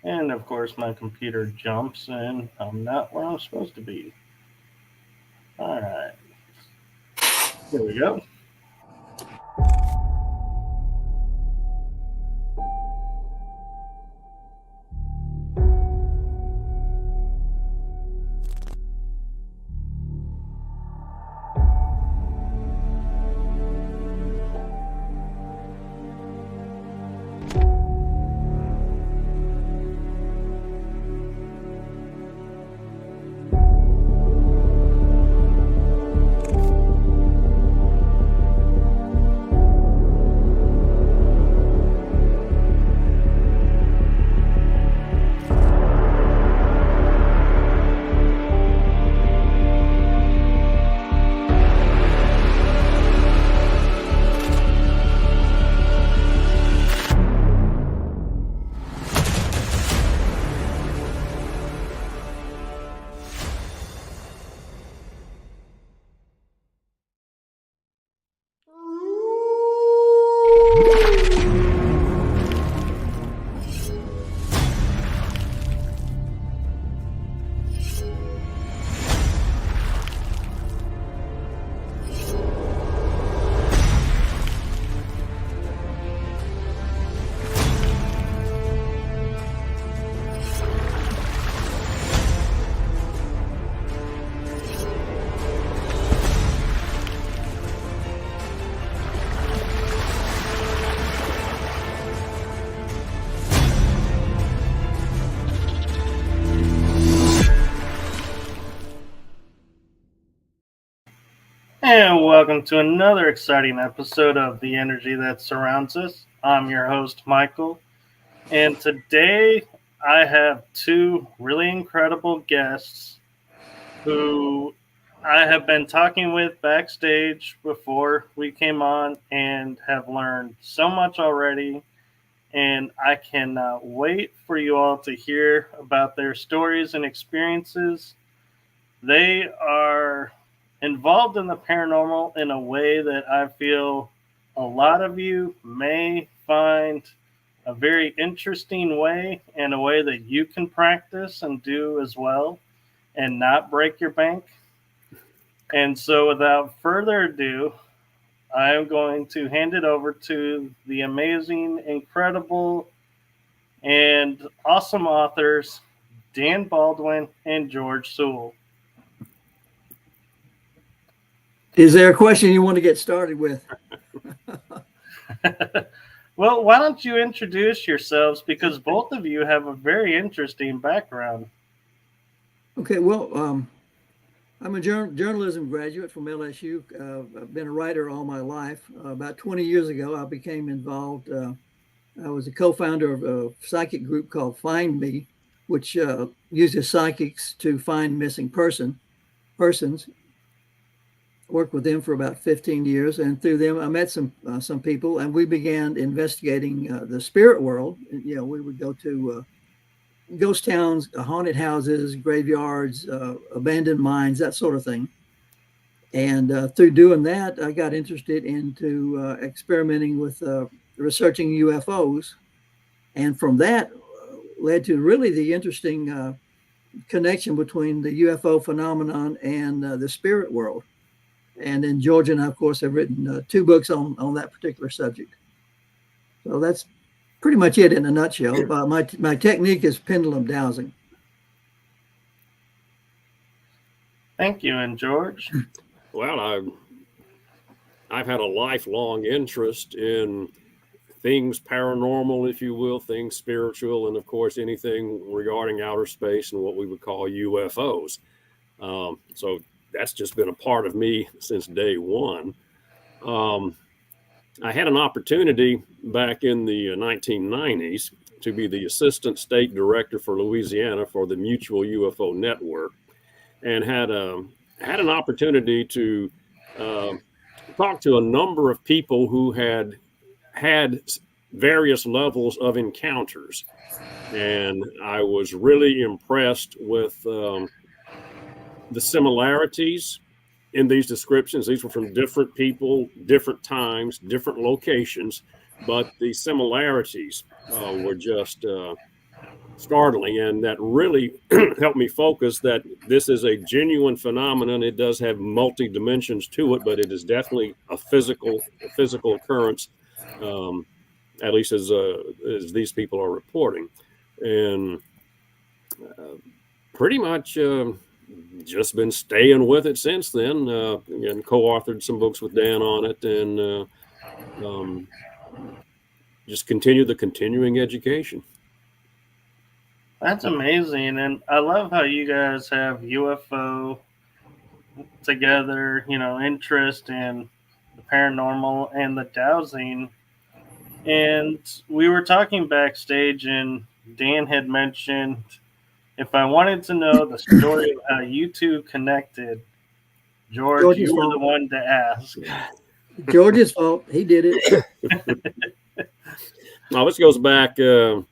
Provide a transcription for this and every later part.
And of course, my computer jumps and I'm not where I'm supposed to be. All right, here we go. And welcome to another exciting episode of The Energy That Surrounds Us. I'm your host, Michael, and today I have two really incredible guests who I have been talking with backstage before we came on and have learned so much already. And I cannot wait for you all to hear about their stories and experiences. They are involved in the paranormal in a way that I feel a lot of you may find a very interesting way and a way that you can practice and do as well and not break your bank. And so, without further ado, I am going to hand it over to the amazing, incredible, and awesome authors, Dan Baldwin and George Sewell. Is there a question you want to get started with? Well, why don't you introduce yourselves because both of you have a very interesting background. Okay, well, I'm a journalism graduate from LSU. I've been a writer all my life. About 20 years ago, I became involved. I was a co-founder of a psychic group called Find Me, which uses psychics to find missing persons. Worked with them for about 15 years, and through them, I met some people, and we began investigating the spirit world. You know, we would go to ghost towns, haunted houses, graveyards, abandoned mines, that sort of thing. And through doing that, I got interested into experimenting with researching UFOs, and from that led to really the interesting connection between the UFO phenomenon and the spirit world. And then George and I, of course, have written two books on that particular subject. So that's pretty much it in a nutshell. My technique is pendulum dowsing. Thank you, and George. Well, I've had a lifelong interest in things paranormal, if you will, things spiritual, and of course anything regarding outer space and what we would call UFOs. So that's just been a part of me since day one. I had an opportunity back in the 1990s to be the assistant state director for Louisiana for the Mutual UFO Network, and had an opportunity to talk to a number of people who had various levels of encounters, and I was really impressed with the similarities in these descriptions. These were from different people, different times, different locations, but the similarities were just startling, and that really helped me focus that this is a genuine phenomenon. It does have multi dimensions to it, but it is definitely a physical occurrence, at least as these people are reporting, and pretty much just been staying with it since then. And co-authored some books with Dan on it, and just continue the continuing education. That's amazing. And I love how you guys have UFO together, interest in the paranormal and the dowsing. And we were talking backstage, and Dan had mentioned if I wanted to know the story of how you two connected, George, you were the one to ask. George's fault. He did it. Now, this goes back, let's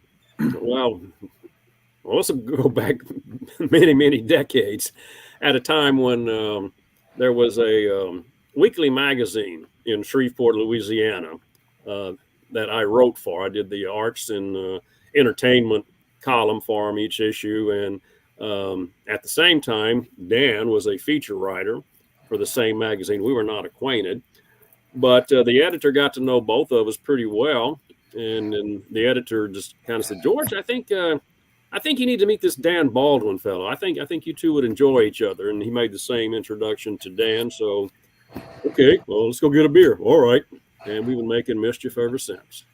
go back many, many decades, at a time when there was a weekly magazine in Shreveport, Louisiana, that I wrote for. I did the arts and entertainment column for them each issue. And at the same time, Dan was a feature writer for the same magazine. We were not acquainted, but the editor got to know both of us pretty well. And the editor just kind of said, George, I think you need to meet this Dan Baldwin fellow. I think you two would enjoy each other. And he made the same introduction to Dan. So, okay, well, let's go get a beer. All right. And we've been making mischief ever since.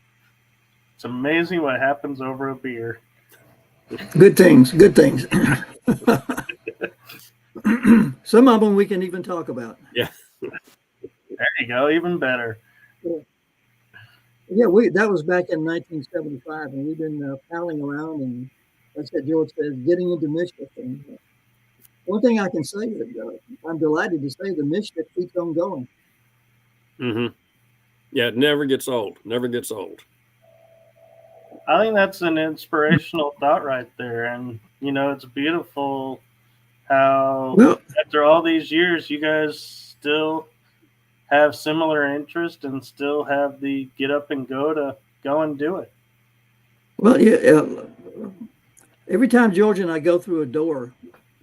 It's amazing what happens over a beer. Good things. Some of them we can even talk about. Yeah. There you go. Even better. Yeah, that was back in 1975, and we've been palling around, and that's what George says, getting into mischief. And one thing I can say is I'm delighted to say the mischief keeps on going. Mm-hmm. Yeah, it never gets old. Never gets old. I think that's an inspirational thought right there. And, it's beautiful how after all these years, you guys still have similar interest and still have the get up and go and do it. Well, yeah. Every time George and I go through a door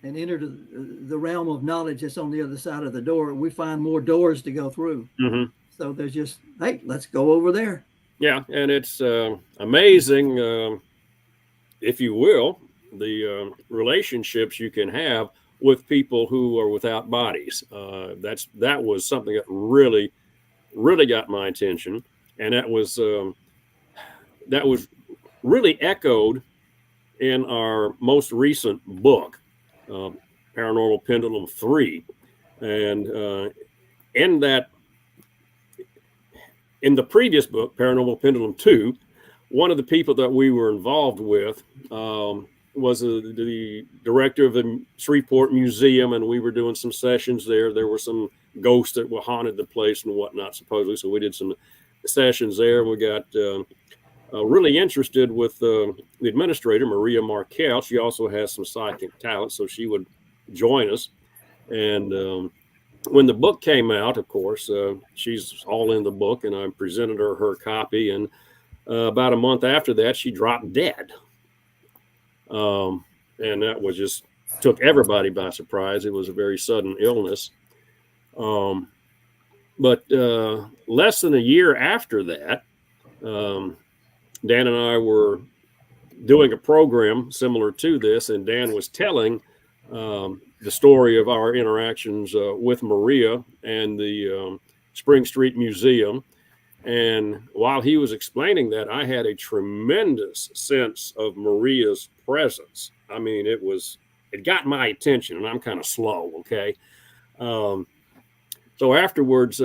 and enter the realm of knowledge that's on the other side of the door, we find more doors to go through. Mm-hmm. So there's just, hey, let's go over there. Yeah, and it's amazing, if you will, the relationships you can have with people who are without bodies. That was something that really, really got my attention, and that was really echoed in our most recent book, Paranormal Pendulum 3, and in the previous book, Paranormal Pendulum 2, one of the people that we were involved with was the director of the Shreveport Museum, and we were doing some sessions there. There were some ghosts that were haunted the place and whatnot, supposedly. So we did some sessions there. We got really interested with the administrator, Maria Markel. She also has some psychic talent, so she would join us. And when the book came out, of course, she's all in the book, and I presented her copy. And about a month after that, she dropped dead. And that was just took everybody by surprise. It was a very sudden illness. But less than a year after that, Dan and I were doing a program similar to this, and Dan was telling the story of our interactions with Maria and the Spring Street Museum. And while he was explaining that, I had a tremendous sense of Maria's presence. I mean, it got my attention, and I'm kind of slow, okay? So afterwards,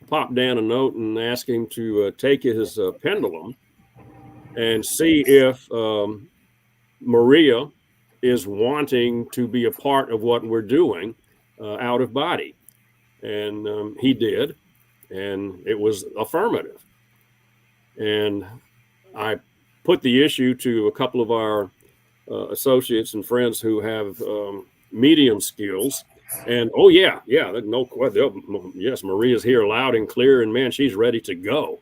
popped Dan a note and asked him to take his pendulum and see if Maria is wanting to be a part of what we're doing out of body. And he did, and it was affirmative. And I put the issue to a couple of our associates and friends who have medium skills. And no question. Yes, Maria's here loud and clear, and man, she's ready to go.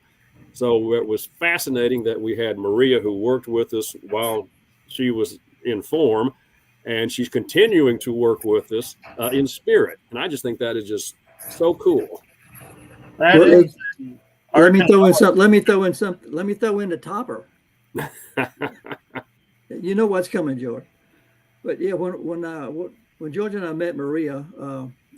So it was fascinating that we had Maria, who worked with us while she was in form, and she's continuing to work with us in spirit. And I just think that is just so cool. That Well, is let me throw in something. Let me throw in the topper. You know what's coming, George. But yeah, when George and I met Maria,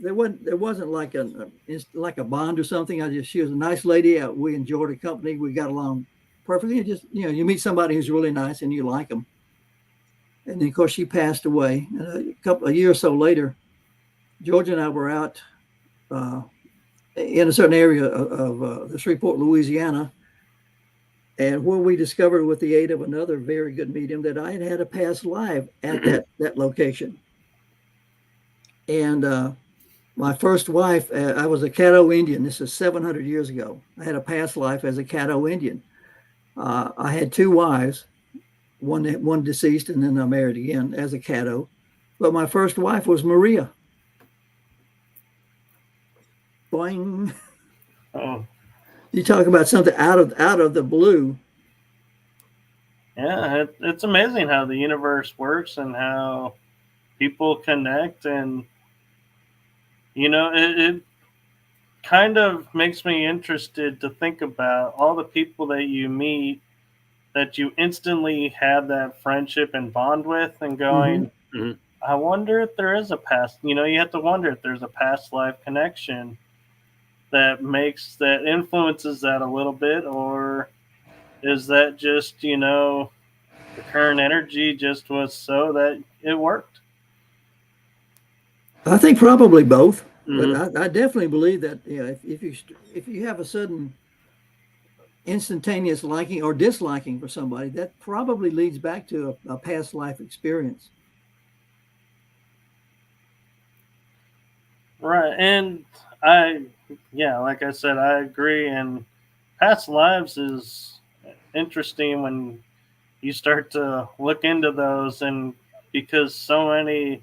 there wasn't like a bond or something. She was a nice lady. We enjoyed her company. We got along perfectly. Just you meet somebody who's really nice and you like them. And then of course she passed away. And a year or so later, George and I were out in a certain area of the Shreveport, Louisiana, and where we discovered, with the aid of another very good medium, that I had a past life at that location. And my first wife, I was a Caddo Indian. This is 700 years ago. I had a past life as a Caddo Indian. I had two wives, one deceased, and then I married again as a Caddo. But my first wife was Maria. Boing. Oh. You talk about something out of the blue. Yeah, it's amazing how the universe works and how people connect, and it kind of makes me interested to think about all the people that you meet that you instantly have that friendship and bond with, and going, Mm-hmm. I wonder if there is a past. You have to wonder if there's a past life connection that influences that a little bit, or is that just the current energy just was so that it worked? I think probably both, Mm-hmm. but I definitely believe that if you have a sudden instantaneous liking or disliking for somebody, that probably leads back to a past life experience. Right, and like I said, I agree. And past lives is interesting when you start to look into those, and because so many,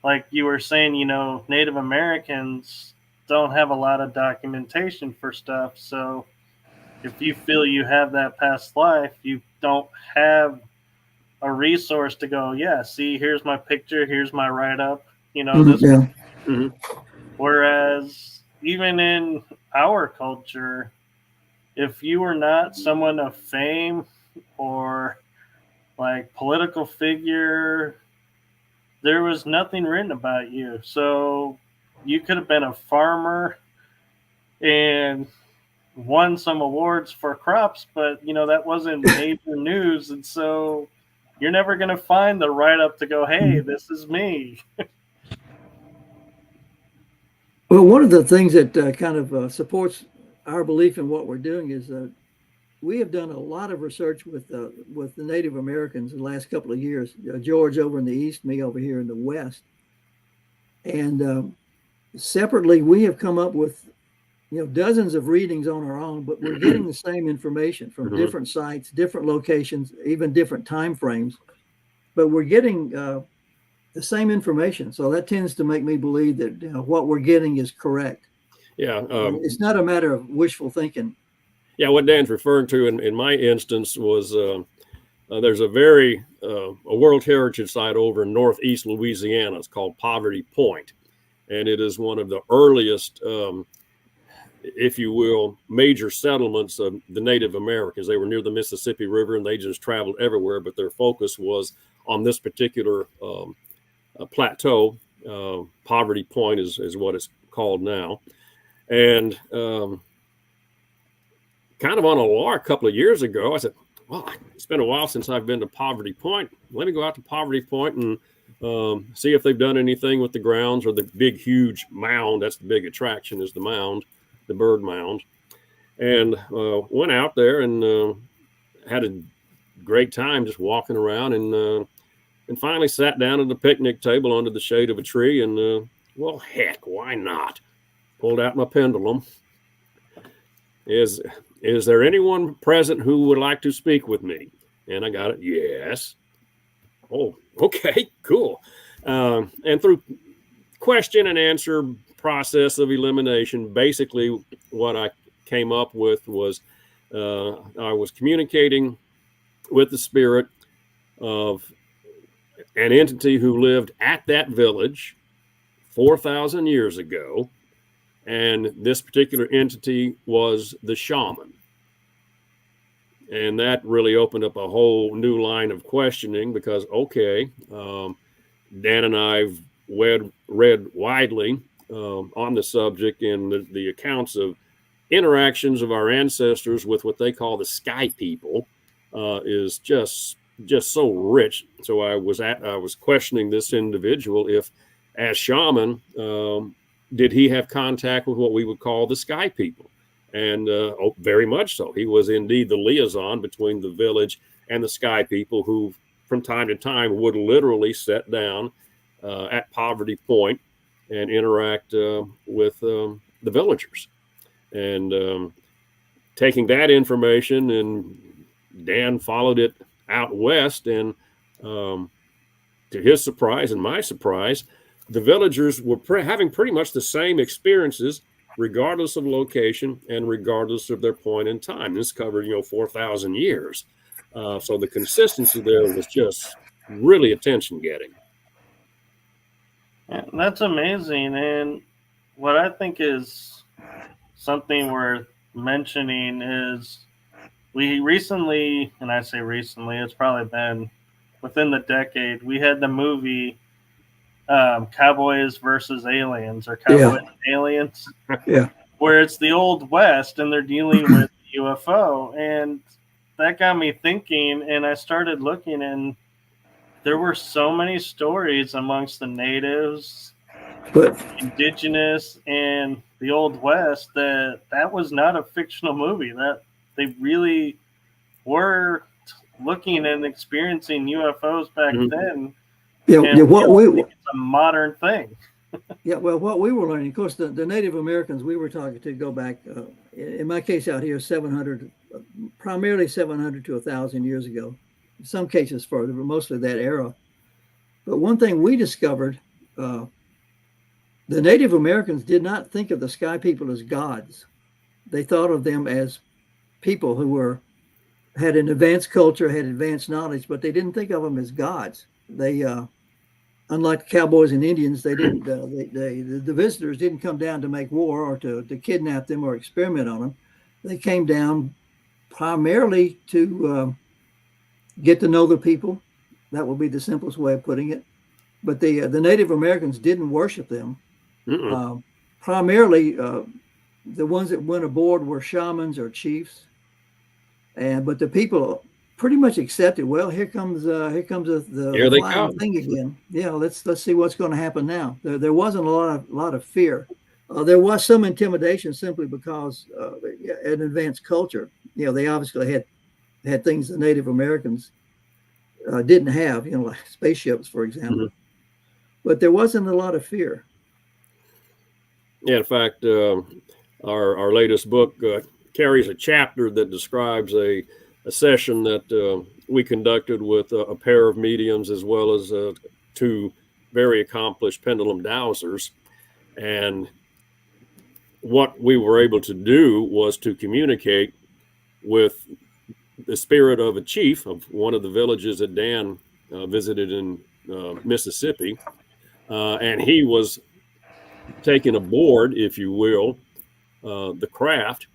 like you were saying, Native Americans don't have a lot of documentation for stuff. So if you feel you have that past life, you don't have a resource to go, yeah, see, here's my picture, here's my write-up, this. Yeah. Mm-hmm. Whereas even in our culture, if you were not someone of fame or like political figure, there was nothing written about you. So you could have been a farmer and won some awards for crops, but that wasn't major news. And so you're never going to find the write-up to go, hey, this is me. Well, one of the things that kind of supports our belief in what we're doing is we have done a lot of research with the Native Americans in the last couple of years. George over in the East, me over here in the West. And separately, we have come up with dozens of readings on our own, but we're getting the same information from Mm-hmm. different sites, different locations, even different time frames. But we're getting the same information. So that tends to make me believe that what we're getting is correct. Yeah. It's not a matter of wishful thinking. Yeah, what Dan's referring to in my instance was there's a World Heritage Site over in Northeast Louisiana. It's called Poverty Point, and it is one of the earliest, if you will, major settlements of the Native Americans. They were near the Mississippi River, and they just traveled everywhere, but their focus was on this particular plateau. Poverty Point is what it's called now. And kind of on a lark a couple of years ago, I said, well, it's been a while since I've been to Poverty Point. Let me go out to Poverty Point and see if they've done anything with the grounds or the big, huge mound. That's the big attraction, is the mound, the bird mound. And went out there and had a great time just walking around, and finally sat down at the picnic table under the shade of a tree. And well, heck, why not? Pulled out my pendulum. Is there anyone present who would like to speak with me? And I got it. Yes. Oh, okay, cool. And through question and answer process of elimination, basically what I came up with was I was communicating with the spirit of an entity who lived at that village 4,000 years ago. And this particular entity was the shaman. And that really opened up a whole new line of questioning because, Dan and I've read widely on the subject, and the accounts of interactions of our ancestors with what they call the sky people is just so rich. So I was questioning this individual if, as shaman, did he have contact with what we would call the sky people? And very much so. He was indeed the liaison between the village and the sky people, who from time to time would literally sit down at Poverty Point and interact with the villagers. And taking that information, and Dan followed it out west, and to his surprise and my surprise, the villagers were having pretty much the same experiences regardless of location and regardless of their point in time. This covered 4,000 years. So the consistency there was just really attention getting. Yeah, that's amazing. And what I think is something worth mentioning is we recently, and I say recently, it's probably been within the decade, we had the movie Cowboys versus Aliens, or Cowboys and Aliens, where it's the Old West and they're dealing with UFO. And that got me thinking, and I started looking, and there were so many stories amongst the natives, indigenous, and the Old West that was not a fictional movie, that they really were looking and experiencing UFOs back then. It's a modern thing. What we were learning, of course, the Native Americans we were talking to go back, in my case out here, 700, primarily 700 to 1,000 years ago. In some cases further, but mostly that era. But one thing we discovered, the Native Americans did not think of the sky people as gods. They thought of them as people who had an advanced culture, had advanced knowledge, but they didn't think of them as gods. They, unlike the cowboys and Indians, they didn't. The visitors didn't come down to make war or to kidnap them or experiment on them. They came down primarily to get to know the people. That would be the simplest way of putting it. But the Native Americans didn't worship them. Primarily, the ones that went aboard were shamans or chiefs, but the people pretty much accepted. Well, here comes the flying thing again. Yeah, let's see what's going to happen now. There wasn't a lot of fear. There was some intimidation simply because an advanced culture. They obviously had things the Native Americans didn't have. Like spaceships, for example. But there wasn't a lot of fear. Yeah, in fact, our latest book carries a chapter that describes a session that we conducted with a pair of mediums, as well as two very accomplished pendulum dowsers. And what we were able to do was to communicate with the spirit of a chief of one of the villages that Dan visited in Mississippi. And he was taking aboard, if you will, the craft,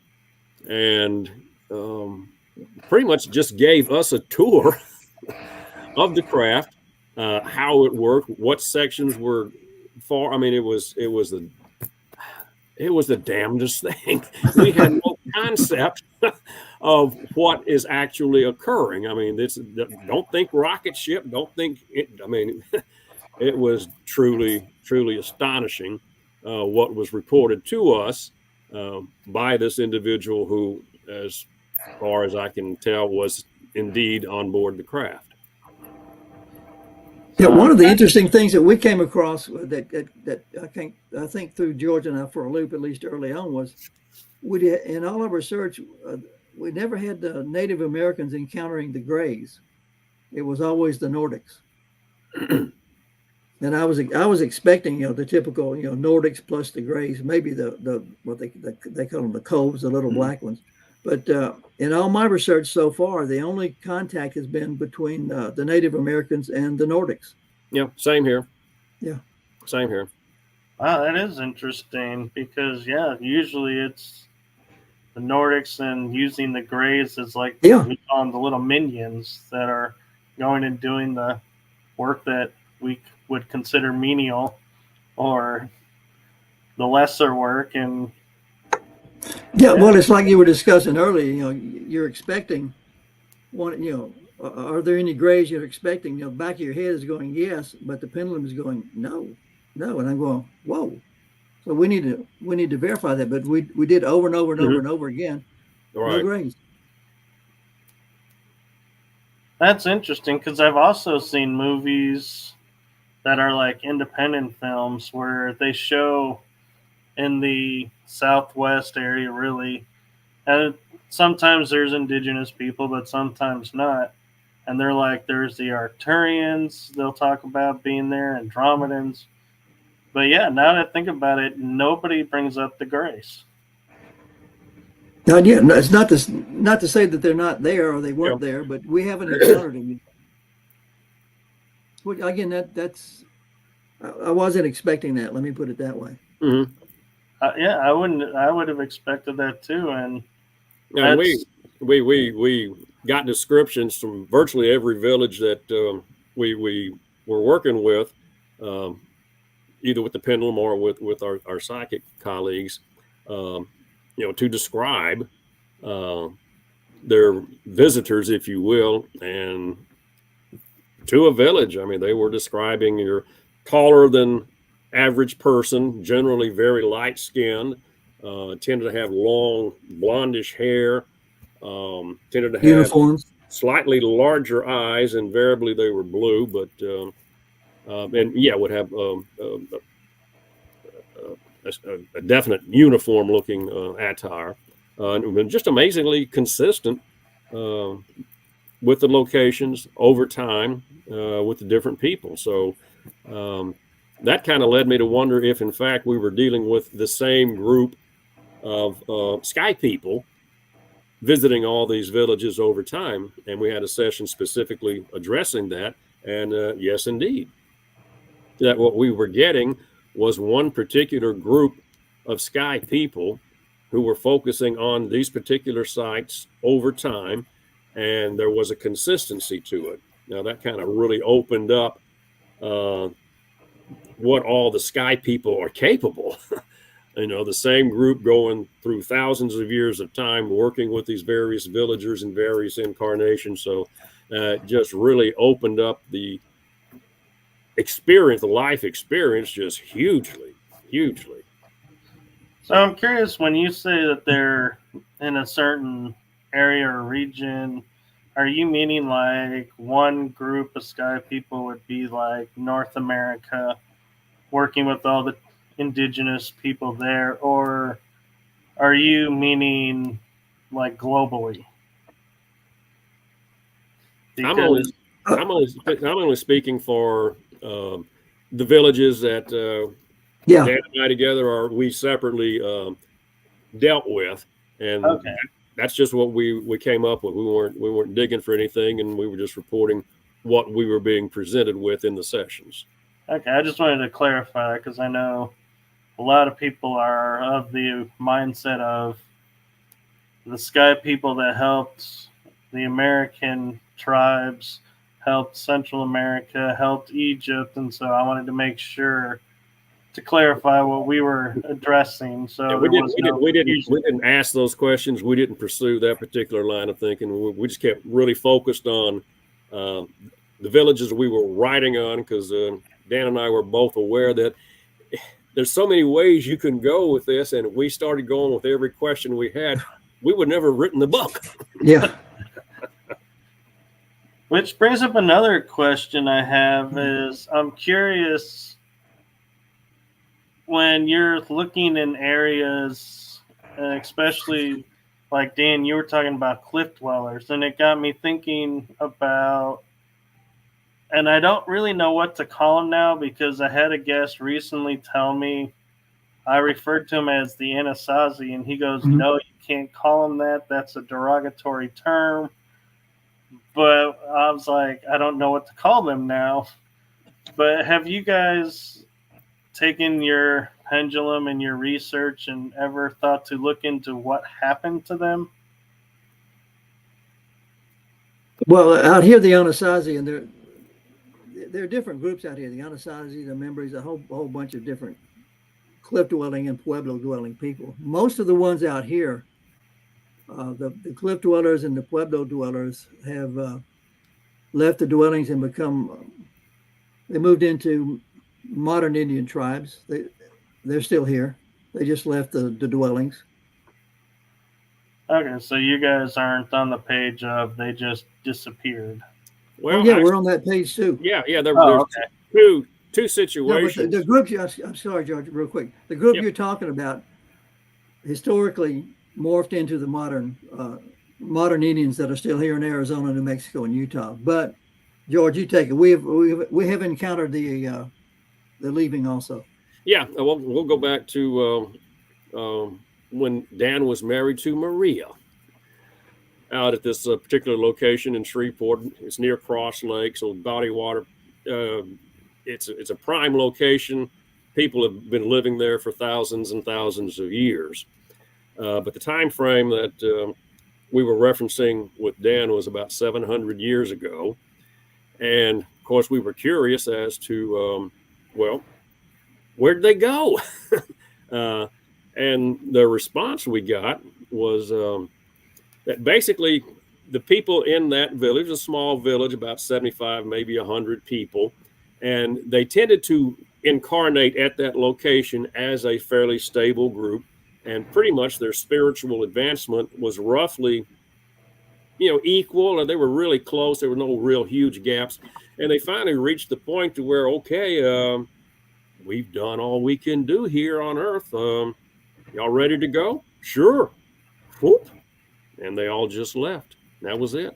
and pretty much just gave us a tour of the craft, how it worked, what sections were for. I mean, it was the damnedest thing. We had no concept of what is actually occurring. I mean, don't think rocket ship, don't think it. I mean, it was truly astonishing what was reported to us by this individual who, as far as I can tell, was indeed on board the craft. Yeah, one of the interesting things that we came across that I think threw George and I for a loop, at least early on, was in all of our research, we never had the Native Americans encountering the Greys. It was always the Nordics. And I was expecting, the typical, Nordics plus the Greys, maybe the what they call them, the Kopfs, the little black ones. But in all my research so far, the only contact has been between the Native Americans and the Nordics. Yeah, same here. Yeah. Same here. Wow, that is interesting because usually it's the Nordics and using the Greys as like we call them the little minions that are going and doing the work that we would consider menial or the lesser work. And well, it's like you were discussing earlier. You're expecting one. Are there any Greys you're expecting? Back of your head is going yes, but the pendulum is going no, and I'm going whoa. So we need to verify that, but we did over and over and over and over again. Right. No Greys. That's interesting because I've also seen movies that are like independent films where they show in the Southwest area really, and sometimes there's indigenous people, but sometimes not. And they're like, there's the Arcturians they'll talk about being there, and Andromedans. But yeah, now that I think about it, nobody brings up the Greys. No, it's not to say that they're not there or they weren't there, but we haven't encountered them. Well, again, that's I wasn't expecting that. Let me put it that way. Mm-hmm. I wouldn't. I would have expected that too. And we got descriptions from virtually every village that we were working with, either with the pendulum or with our psychic colleagues, to describe their visitors, if you will, and to a village. I mean, they were describing your taller than average person, generally very light skinned, tended to have long blondish hair, tended to have uniforms, slightly larger eyes. Invariably, they were blue, but would have a definite uniform looking attire, and just amazingly consistent with the locations over time with the different people. So that kind of led me to wonder if, in fact, we were dealing with the same group of sky people visiting all these villages over time. And we had a session specifically addressing that. And yes, indeed, that what we were getting was one particular group of sky people who were focusing on these particular sites over time. And there was a consistency to it. Now, that kind of really opened up what all the sky people are capable. The same group going through thousands of years of time working with these various villagers in various incarnations. So just really opened up the experience, the life experience, just hugely. So I'm curious, when you say that they're in a certain area or region, are you meaning like one group of sky people would be like North America, working with all the indigenous people there, or are you meaning like globally? Because I'm only speaking for the villages that Dan and I together, or we separately dealt with, and that's just what we came up with. We weren't digging for anything, and we were just reporting what we were being presented with in the sessions. Okay, I just wanted to clarify because I know a lot of people are of the mindset of the sky people that helped the American tribes, helped Central America, helped Egypt, and so I wanted to make sure to clarify what we were addressing. So we didn't ask those questions. We didn't pursue that particular line of thinking. We just kept really focused on the villages we were writing on, because Dan and I were both aware that there's so many ways you can go with this, and if we started going with every question we had, we would never have written the book. Yeah. Which brings up another question I have is, I'm curious, when you're looking in areas, especially like Dan, you were talking about cliff dwellers, and it got me thinking about, and I don't really know what to call them now because I had a guest recently tell me I referred to him as the Anasazi, and he goes, Mhm. "No, you can't call him that. That's a derogatory term." But I was like, I don't know what to call them now. But have you guys taken your pendulum and your research and ever thought to look into what happened to them? Well, out here, the Anasazi, and there are different groups out here. The Anasazi, the Members, a whole bunch of different cliff dwelling and pueblo dwelling people. Most of the ones out here, the cliff dwellers and the pueblo dwellers, have left the dwellings and they moved into modern Indian tribes. They're still here. They just left the dwellings. Okay, so you guys aren't on the page of they just disappeared. Well, yeah, we're on that page too. Yeah, there's okay. two situations. No, but the group, I'm sorry, George, real quick. The group you're talking about historically morphed into the modern Indians that are still here in Arizona, New Mexico, and Utah. But George, you take it. We have encountered the leaving also. Yeah, we'll go back to when Dan was married to Maria out at this particular location in Shreveport. It's near Cross Lake, so body water. It's a prime location. People have been living there for thousands and thousands of years. But the time frame that we were referencing with Dan was about 700 years ago. And of course, we were curious as to, where did they go? And the response we got was that basically the people in that village, a small village, about 75, maybe 100 people, and they tended to incarnate at that location as a fairly stable group. And pretty much their spiritual advancement was roughly, equal, or they were really close. There were no real huge gaps. And they finally reached the point to where, okay, we've done all we can do here on Earth. Y'all ready to go? Sure. Whoop. And they all just left. That was it.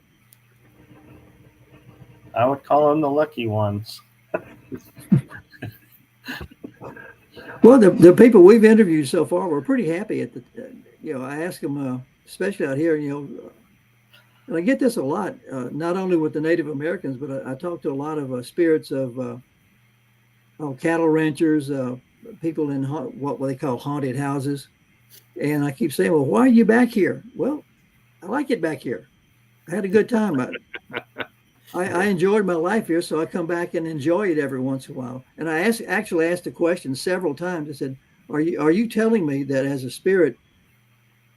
I would call them the lucky ones. Well, the people we've interviewed so far were pretty happy at I ask them, especially out here, and I get this a lot, not only with the Native Americans, but I talk to a lot of spirits of cattle ranchers, people in what they call haunted houses. And I keep saying, well, why are you back here? Well, I like it back here. I had a good time. I enjoyed my life here, so I come back and enjoy it every once in a while. And I actually asked a question several times. I said, are you telling me that as a spirit,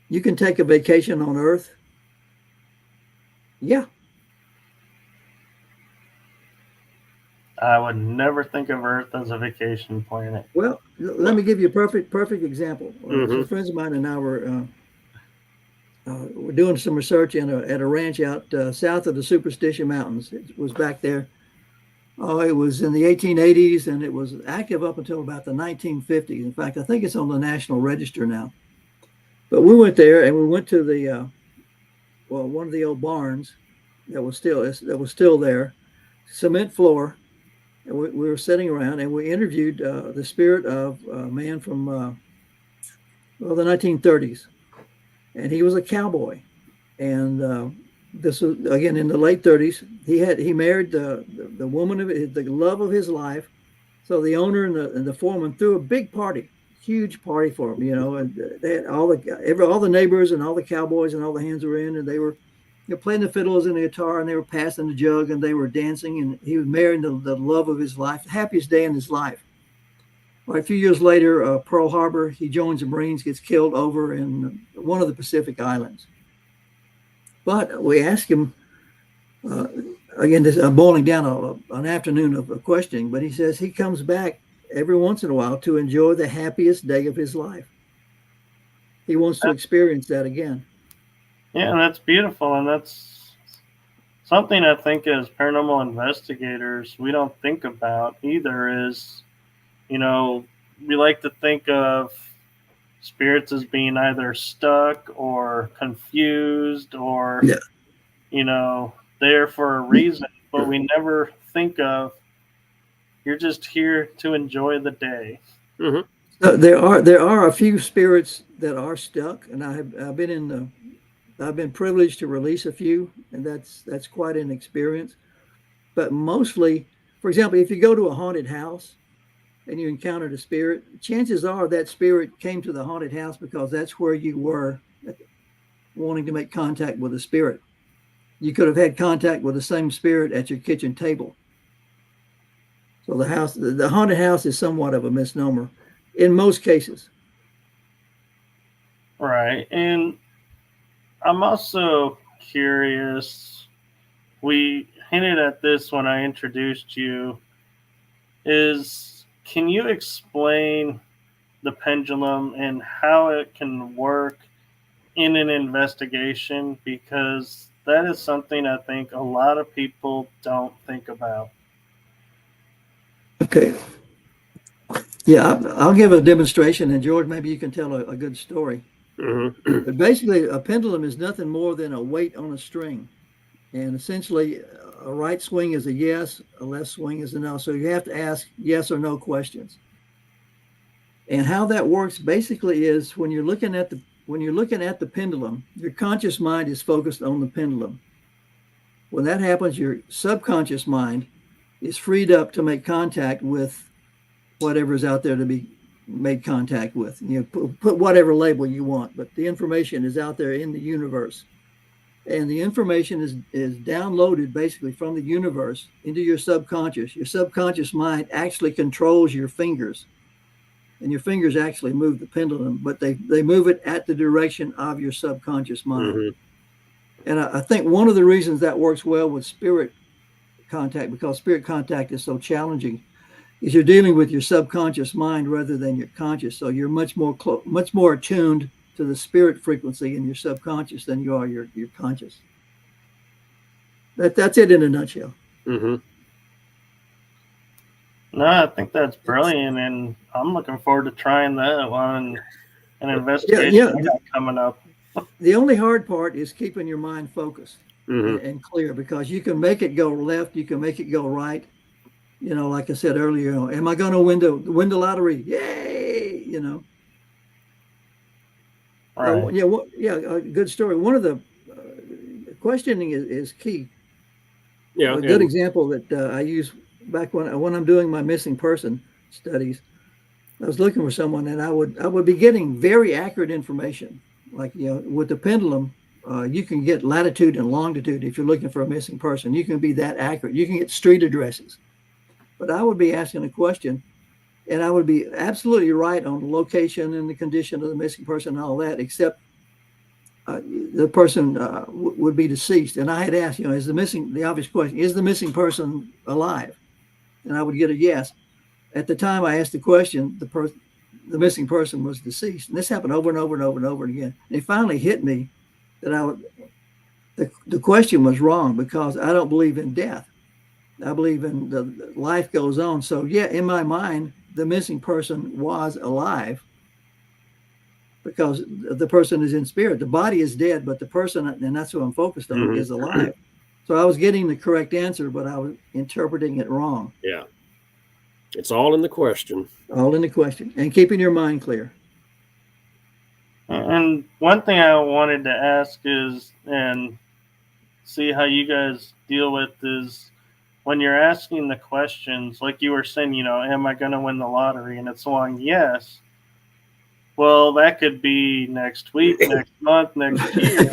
you can take a vacation on Earth? Yeah. I would never think of Earth as a vacation planet. Well, let me give you a perfect example. Some friends of mine and I were doing some research at a ranch out south of the Superstition Mountains. It was back there. It was in the 1880s, and it was active up until about the 1950s. In fact, I think it's on the National Register now. But we went there, and we went to the one of the old barns that was still there, cement floor. And we were sitting around, and we interviewed the spirit of a man from the 1930s, and he was a cowboy. And this was again in the late 30s. He married the woman of the love of his life. So the owner and the foreman threw a big party, huge party for him, and they had all the neighbors and all the cowboys and all the hands were in, and they were playing the fiddles and the guitar, and they were passing the jug, and they were dancing, and he was marrying the love of his life, the happiest day in his life. Well, a few years later, Pearl Harbor, he joins the Marines, gets killed over in one of the Pacific Islands. But we asked him, again, this, I'm boiling down an afternoon of questioning, but he says he comes back every once in a while to enjoy the happiest day of his life. He wants to experience that again. Yeah, and that's beautiful, and that's something I think as paranormal investigators we don't think about either. Is we like to think of spirits as being either stuck or confused or there for a reason, but we never think of you're just here to enjoy the day. Mm-hmm. There are a few spirits that are stuck, and I've been privileged to release a few, and that's quite an experience. But mostly, for example, if you go to a haunted house and you encountered a spirit, chances are that spirit came to the haunted house because that's where you were wanting to make contact with a spirit. You could have had contact with the same spirit at your kitchen table. So the haunted house is somewhat of a misnomer in most cases. Right. And I'm also curious. We hinted at this when I introduced you. Can you explain the pendulum and how it can work in an investigation? Because that is something I think a lot of people don't think about. Okay. Yeah, I'll give a demonstration, and George, maybe you can tell a good story. Mm-hmm. But basically, a pendulum is nothing more than a weight on a string. And essentially, a right swing is a yes, a left swing is a no. So you have to ask yes or no questions. And how that works basically is when you're looking at the pendulum, your conscious mind is focused on the pendulum. When that happens, your subconscious mind is freed up to make contact with whatever's out there to be made contact with. You know, put whatever label you want, but the information is out there in the universe. And the information is downloaded basically from the universe into your subconscious. Your subconscious mind actually controls your fingers. And your fingers actually move the pendulum, but they move it at the direction of your subconscious mind. Mm-hmm. And I think one of the reasons that works well with spirit contact, because spirit contact is so challenging, is you're dealing with your subconscious mind rather than your conscious. So you're much more attuned to the spirit frequency in your subconscious than you are your conscious. That's it in a nutshell. Mm-hmm. No, I think that's brilliant, and I'm looking forward to trying that one. An investigation coming up. The only hard part is keeping your mind focused mm-hmm. and clear, because you can make it go left, you can make it go right. You know, like I said earlier, am I going to win the lottery? Yay! You know. Right. A good story. One of the questioning is key. Yeah. A good example that I use back when I'm doing my missing person studies. I was looking for someone, and I would be getting very accurate information. Like, you know, with the pendulum, you can get latitude and longitude if you're looking for a missing person. You can be that accurate. You can get street addresses. But I would be asking a question, and I would be absolutely right on the location and the condition of the missing person and all that, except the person would be deceased. And I had asked, you know, the obvious question, is the missing person alive? And I would get a yes. At the time I asked the question, the missing person was deceased. And this happened over and over and over and over again. And it finally hit me that the question was wrong, because I don't believe in death. I believe in the life goes on. So yeah, in my mind, the missing person was alive, because the person is in spirit. The body is dead, but the person, and that's what I'm focused on, mm-hmm. is alive. So I was getting the correct answer, but I was interpreting it wrong. Yeah. It's all in the question. All in the question, and keeping your mind clear. And one thing I wanted to ask is, and see how you guys deal with, is when you're asking the questions, like you were saying, you know, am I going to win the lottery? And it's long, yes. Well, that could be next week, next month, next year.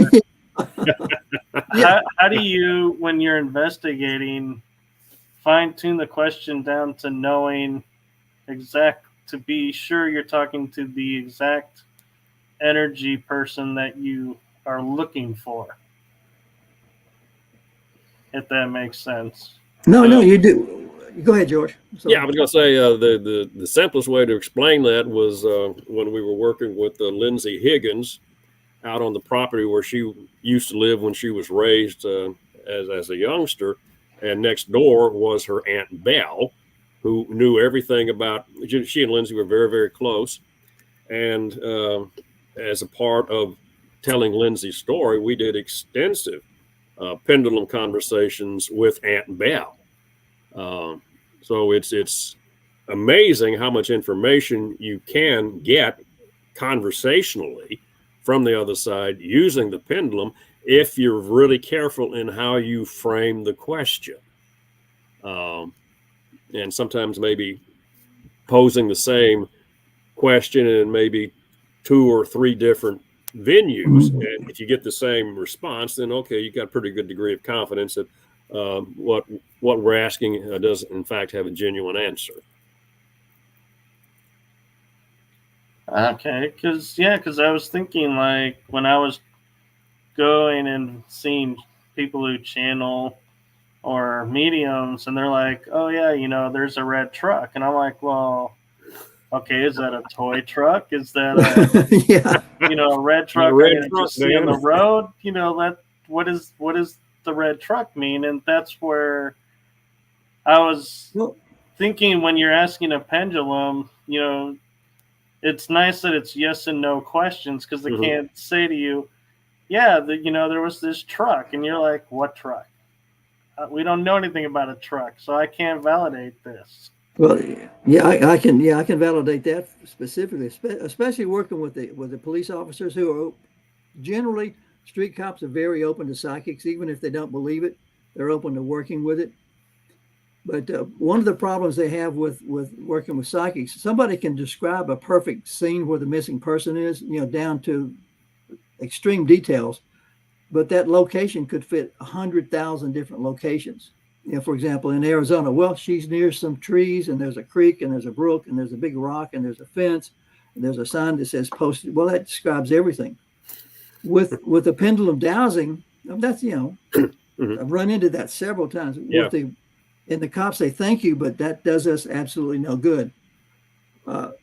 How do you, when you're investigating, fine-tune the question down to knowing to be sure you're talking to the exact energy person that you are looking for? If that makes sense. No, you do. Go ahead, George. Yeah, I was going to say the simplest way to explain that was when we were working with Lindsay Higgins out on the property where she used to live when she was raised as a youngster, and next door was her Aunt Belle, who knew everything about. She and Lindsay were very, very close, and as a part of telling Lindsay's story, we did extensive pendulum conversations with Aunt Belle. So it's amazing how much information you can get conversationally from the other side using the pendulum if you're really careful in how you frame the question. And sometimes maybe posing the same question in maybe 2 or 3 different venues. And if you get the same response, then okay, you've got a pretty good degree of confidence that what we're asking does in fact have a genuine answer. Okay, because I was thinking, like, when I was going and seeing people who channel or mediums, and they're like, oh yeah, there's a red truck, and I'm like, well, okay, is that a toy truck? Is that a red truck I just see on the road? What does the red truck mean? And that's where I was thinking, when you're asking a pendulum, it's nice that it's yes and no questions, because they can't say to you, yeah, there was this truck, and you're like, what truck? We don't know anything about a truck, so I can't validate this. Well, yeah, I can validate that specifically, especially working with the police officers who are generally, street cops are very open to psychics, even if they don't believe it. They're open to working with it. But one of the problems they have with working with psychics, somebody can describe a perfect scene where the missing person is, down to extreme details, but that location could fit 100,000 different locations. For example, in Arizona, well, she's near some trees, and there's a creek, and there's a brook, and there's a big rock, and there's a fence, and there's a sign that says posted. Well, that describes everything. With the pendulum dowsing, that's I've run into that several times. Yeah. And the cops say thank you, but that does us absolutely no good.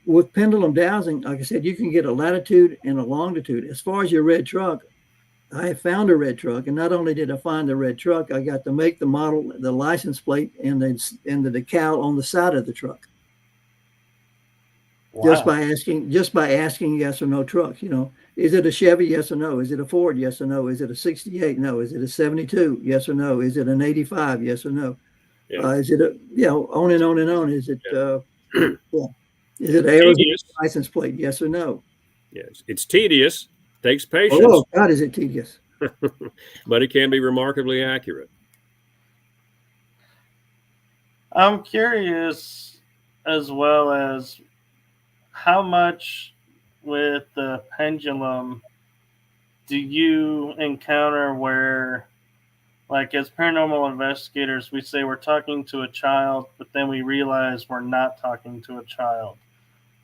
With pendulum dowsing, like I said, you can get a latitude and a longitude. As far as your red truck, I have found a red truck, and not only did I find the red truck, I got to make the model, the license plate, and the decal on the side of the truck. Wow. Just by asking yes or no trucks. Is it a Chevy? Yes or no? Is it a Ford? Yes or no? Is it a 68? No. Is it a 72? Yes or no? Is it an 85? Yes or no? Yeah. Is it on and on and on? Is it is it Arizona license plate? Yes or no? Yes, it's tedious. Takes patience. Oh God, is it tedious? But it can be remarkably accurate. I'm curious, as well as how much with the pendulum do you encounter where, like, as paranormal investigators, we say we're talking to a child, but then we realize we're not talking to a child.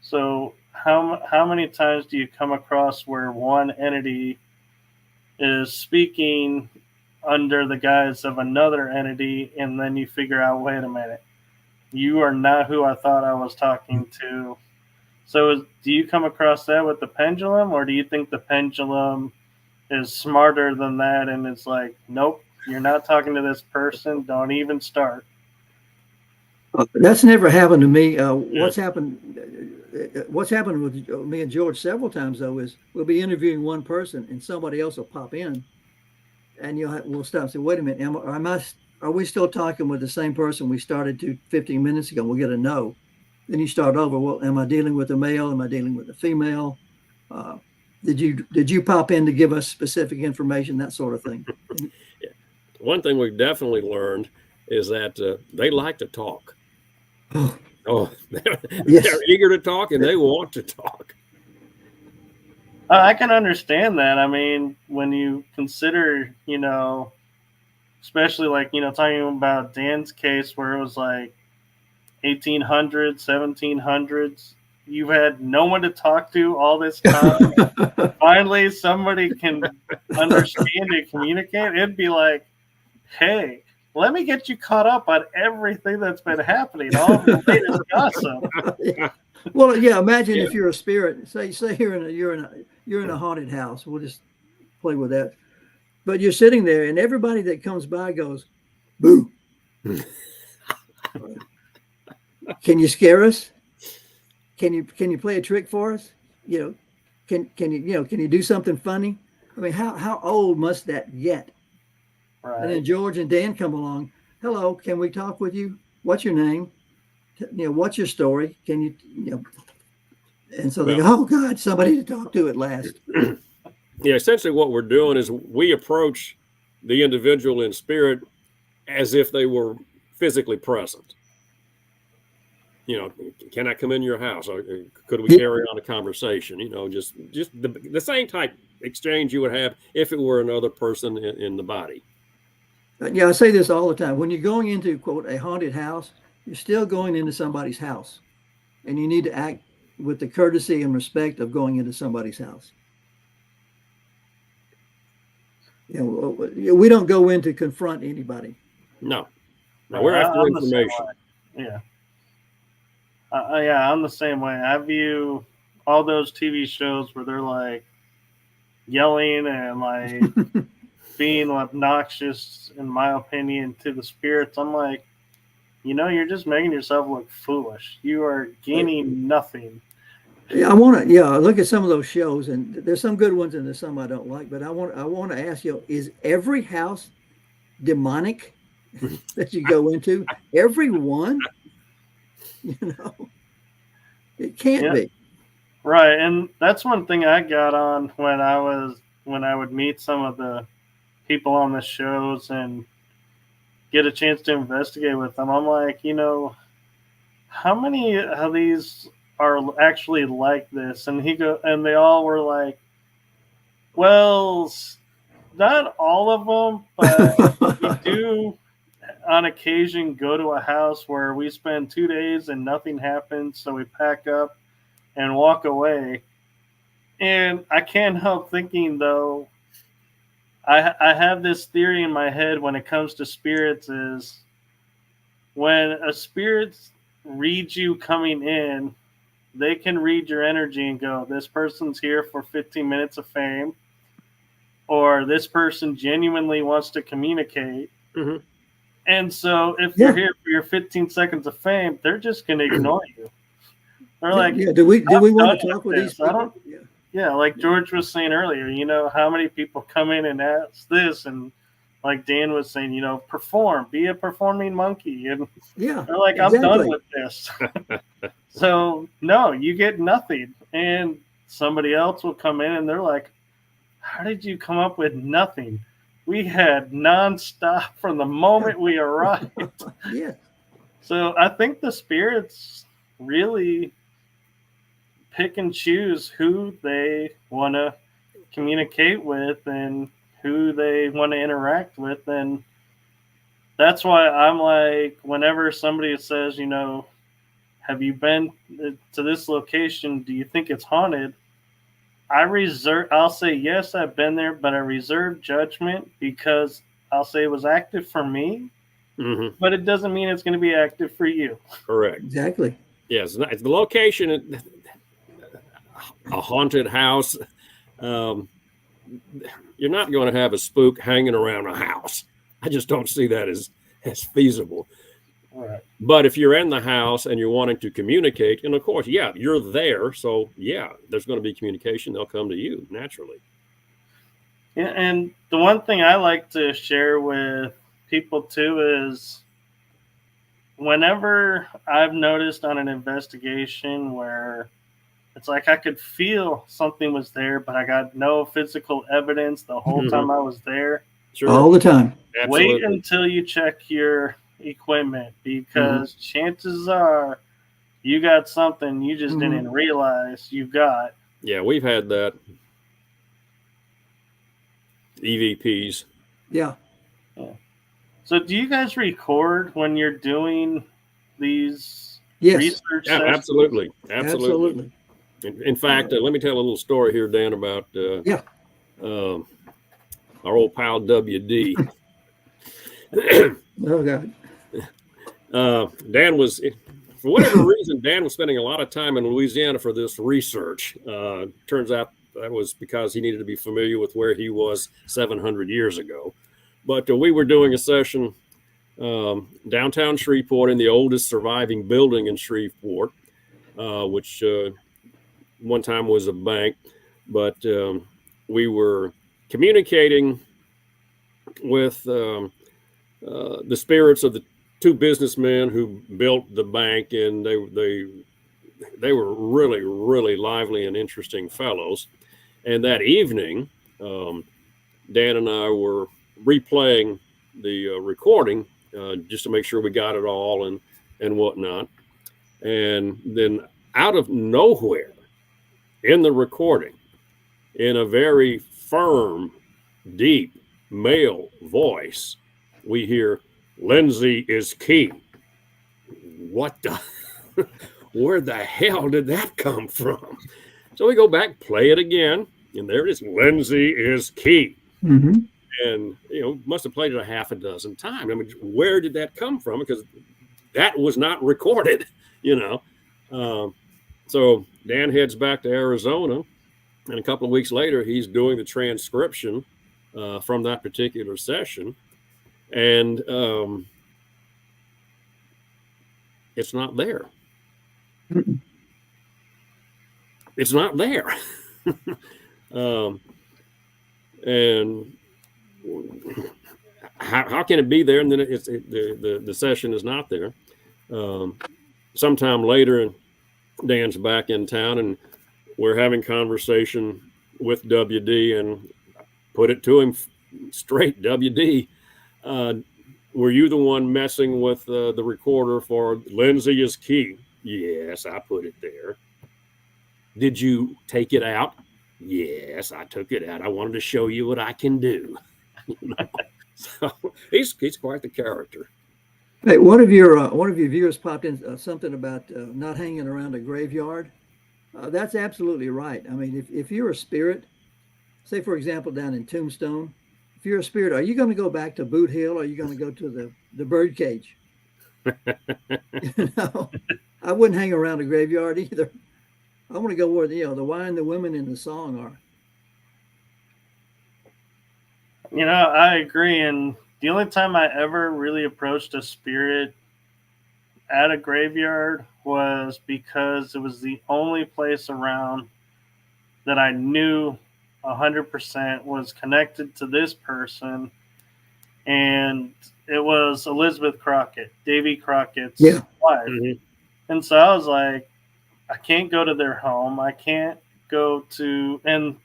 So how many times do you come across where one entity is speaking under the guise of another entity, and then you figure out, wait a minute, you are not who I thought I was talking to? So do you come across that with the pendulum, or do you think the pendulum is smarter than that, and it's like, nope, you're not talking to this person, don't even start? That's never happened to me. What's happened with me and George several times, though, is we'll be interviewing one person, and somebody else will pop in, and we'll stop and say, wait a minute, are we still talking with the same person we started to 15 minutes ago? We'll get a no. Then you start over. Well, am I dealing with a male? Am I dealing with a female? Did you pop in to give us specific information, that sort of thing? Yeah. One thing we've definitely learned is that they like to talk. They're eager to talk, and they want to talk. I can understand that. I mean, when you consider, especially like, talking about Dan's case where it was like 1800s, 1700s, you had no one to talk to all this time. Finally, somebody can understand and communicate. It'd be like, hey, let me get you caught up on everything that's been happening, all the latest gossip. Well, yeah. Imagine if you're a spirit. Say you're in a haunted house. We'll just play with that. But you're sitting there, and everybody that comes by goes, "Boo." Can you scare us? Can you play a trick for us? Can you do something funny? I mean, how old must that get? Right. And then George and Dan come along. Hello, can we talk with you? What's your name? what's your story? Can you, and so they go, oh God, somebody to talk to at last. Yeah, essentially what we're doing is we approach the individual in spirit as if they were physically present. Can I come in your house? Or could we carry on a conversation? Just the same type exchange you would have if it were another person in the body. Yeah, I say this all the time. When you're going into, quote, a haunted house, you're still going into somebody's house. And you need to act with the courtesy and respect of going into somebody's house. We don't go in to confront anybody. No, we're after information. Yeah. I'm the same way. I view all those TV shows where they're like yelling and like being obnoxious, in my opinion, to the spirits. I'm like, you're just making yourself look foolish. You are gaining nothing. Yeah, I want to look at some of those shows, and there's some good ones and there's some I don't like. But I want to ask you: is every house demonic that you go into? Every one? It can't be. Right, and that's one thing I got on when I would meet some of the people on the shows and get a chance to investigate with them. I'm like, how many of these are actually like this? And they all were like, well, not all of them, but we do on occasion go to a house where we spend 2 days and nothing happens, so we pack up and walk away. And I can't help thinking, though, I have this theory in my head when it comes to spirits is when a spirit reads you coming in, they can read your energy and go, this person's here for 15 minutes of fame, or this person genuinely wants to communicate. Mm-hmm. And so if you're here for your 15 seconds of fame, they're just going to ignore you. They're like, do we want to talk with these people? Yeah, like George was saying earlier, how many people come in and ask this, and like Dan was saying, perform, be a performing monkey. And they're like, exactly. I'm done with this. So no, you get nothing. And somebody else will come in and they're like, how did you come up with nothing? We had nonstop from the moment we arrived. Yeah. So I think the spirits really pick and choose who they want to communicate with and who they want to interact with. And that's why I'm like, whenever somebody says, have you been to this location? Do you think it's haunted? I'll say, yes, I've been there, but I reserve judgment because I'll say it was active for me, but it doesn't mean it's going to be active for you. Correct. Exactly. Yes. It's the location, a haunted house. You're not going to have a spook hanging around a house. I just don't see that as feasible. Right. But if you're in the house and you're wanting to communicate, and of course, you're there. So there's going to be communication. They'll come to you naturally. Yeah, and the one thing I like to share with people too is whenever I've noticed on an investigation where it's like I could feel something was there, but I got no physical evidence the whole time I was there. Sure. All the time. Absolutely. Wait until you check your equipment, because chances are you got something you just didn't realize you got. Yeah, we've had that. EVPs. Yeah. So do you guys record when you're doing these research sessions? Absolutely. Absolutely. In fact, let me tell a little story here, Dan, about our old pal WD. Oh, God. Dan was, for whatever reason, Dan was spending a lot of time in Louisiana for this research. Turns out that was because he needed to be familiar with where he was 700 years ago. But we were doing a session downtown Shreveport in the oldest surviving building in Shreveport, which one time was a bank. But we were communicating with the spirits of two businessmen who built the bank, and they were really, really lively and interesting fellows. And that evening, Dan and I were replaying the recording just to make sure we got it all and whatnot. And then out of nowhere in the recording, in a very firm, deep male voice, we hear, "Lindsay is key." What the? Where the hell did that come from? So we go back, play it again, and there it is. "Lindsay is key." Mm-hmm. And, must have played it a half a dozen times. I mean, where did that come from? Because that was not recorded, So Dan heads back to Arizona, and a couple of weeks later, he's doing the transcription from that particular session. And it's not there. Mm-mm. It's not there. And how can it be there? And then the session is not there. Sometime later, Dan's back in town, and we're having conversation with WD, and put it to him straight, WD, were you the one messing with the recorder for "Lindsay is key"? Yes, I put it there. Did you take it out? Yes, I took it out. I wanted to show you what I can do. So he's quite the character. Hey, one of your viewers popped in something about not hanging around a graveyard. That's absolutely right. I mean, if you're a spirit, say for example down in Tombstone, if you're a spirit, are you going to go back to Boot Hill, or are you going to go to the bird cage? I wouldn't hang around a graveyard either. I want to go where the wine, the women, and the song are. I agree. And the only time I ever really approached a spirit at a graveyard was because it was the only place around that I knew 100% was connected to this person. And it was Elizabeth Crockett, Davy Crockett's wife. Mm-hmm. And so I was like, I can't go to their home. I can't go to, and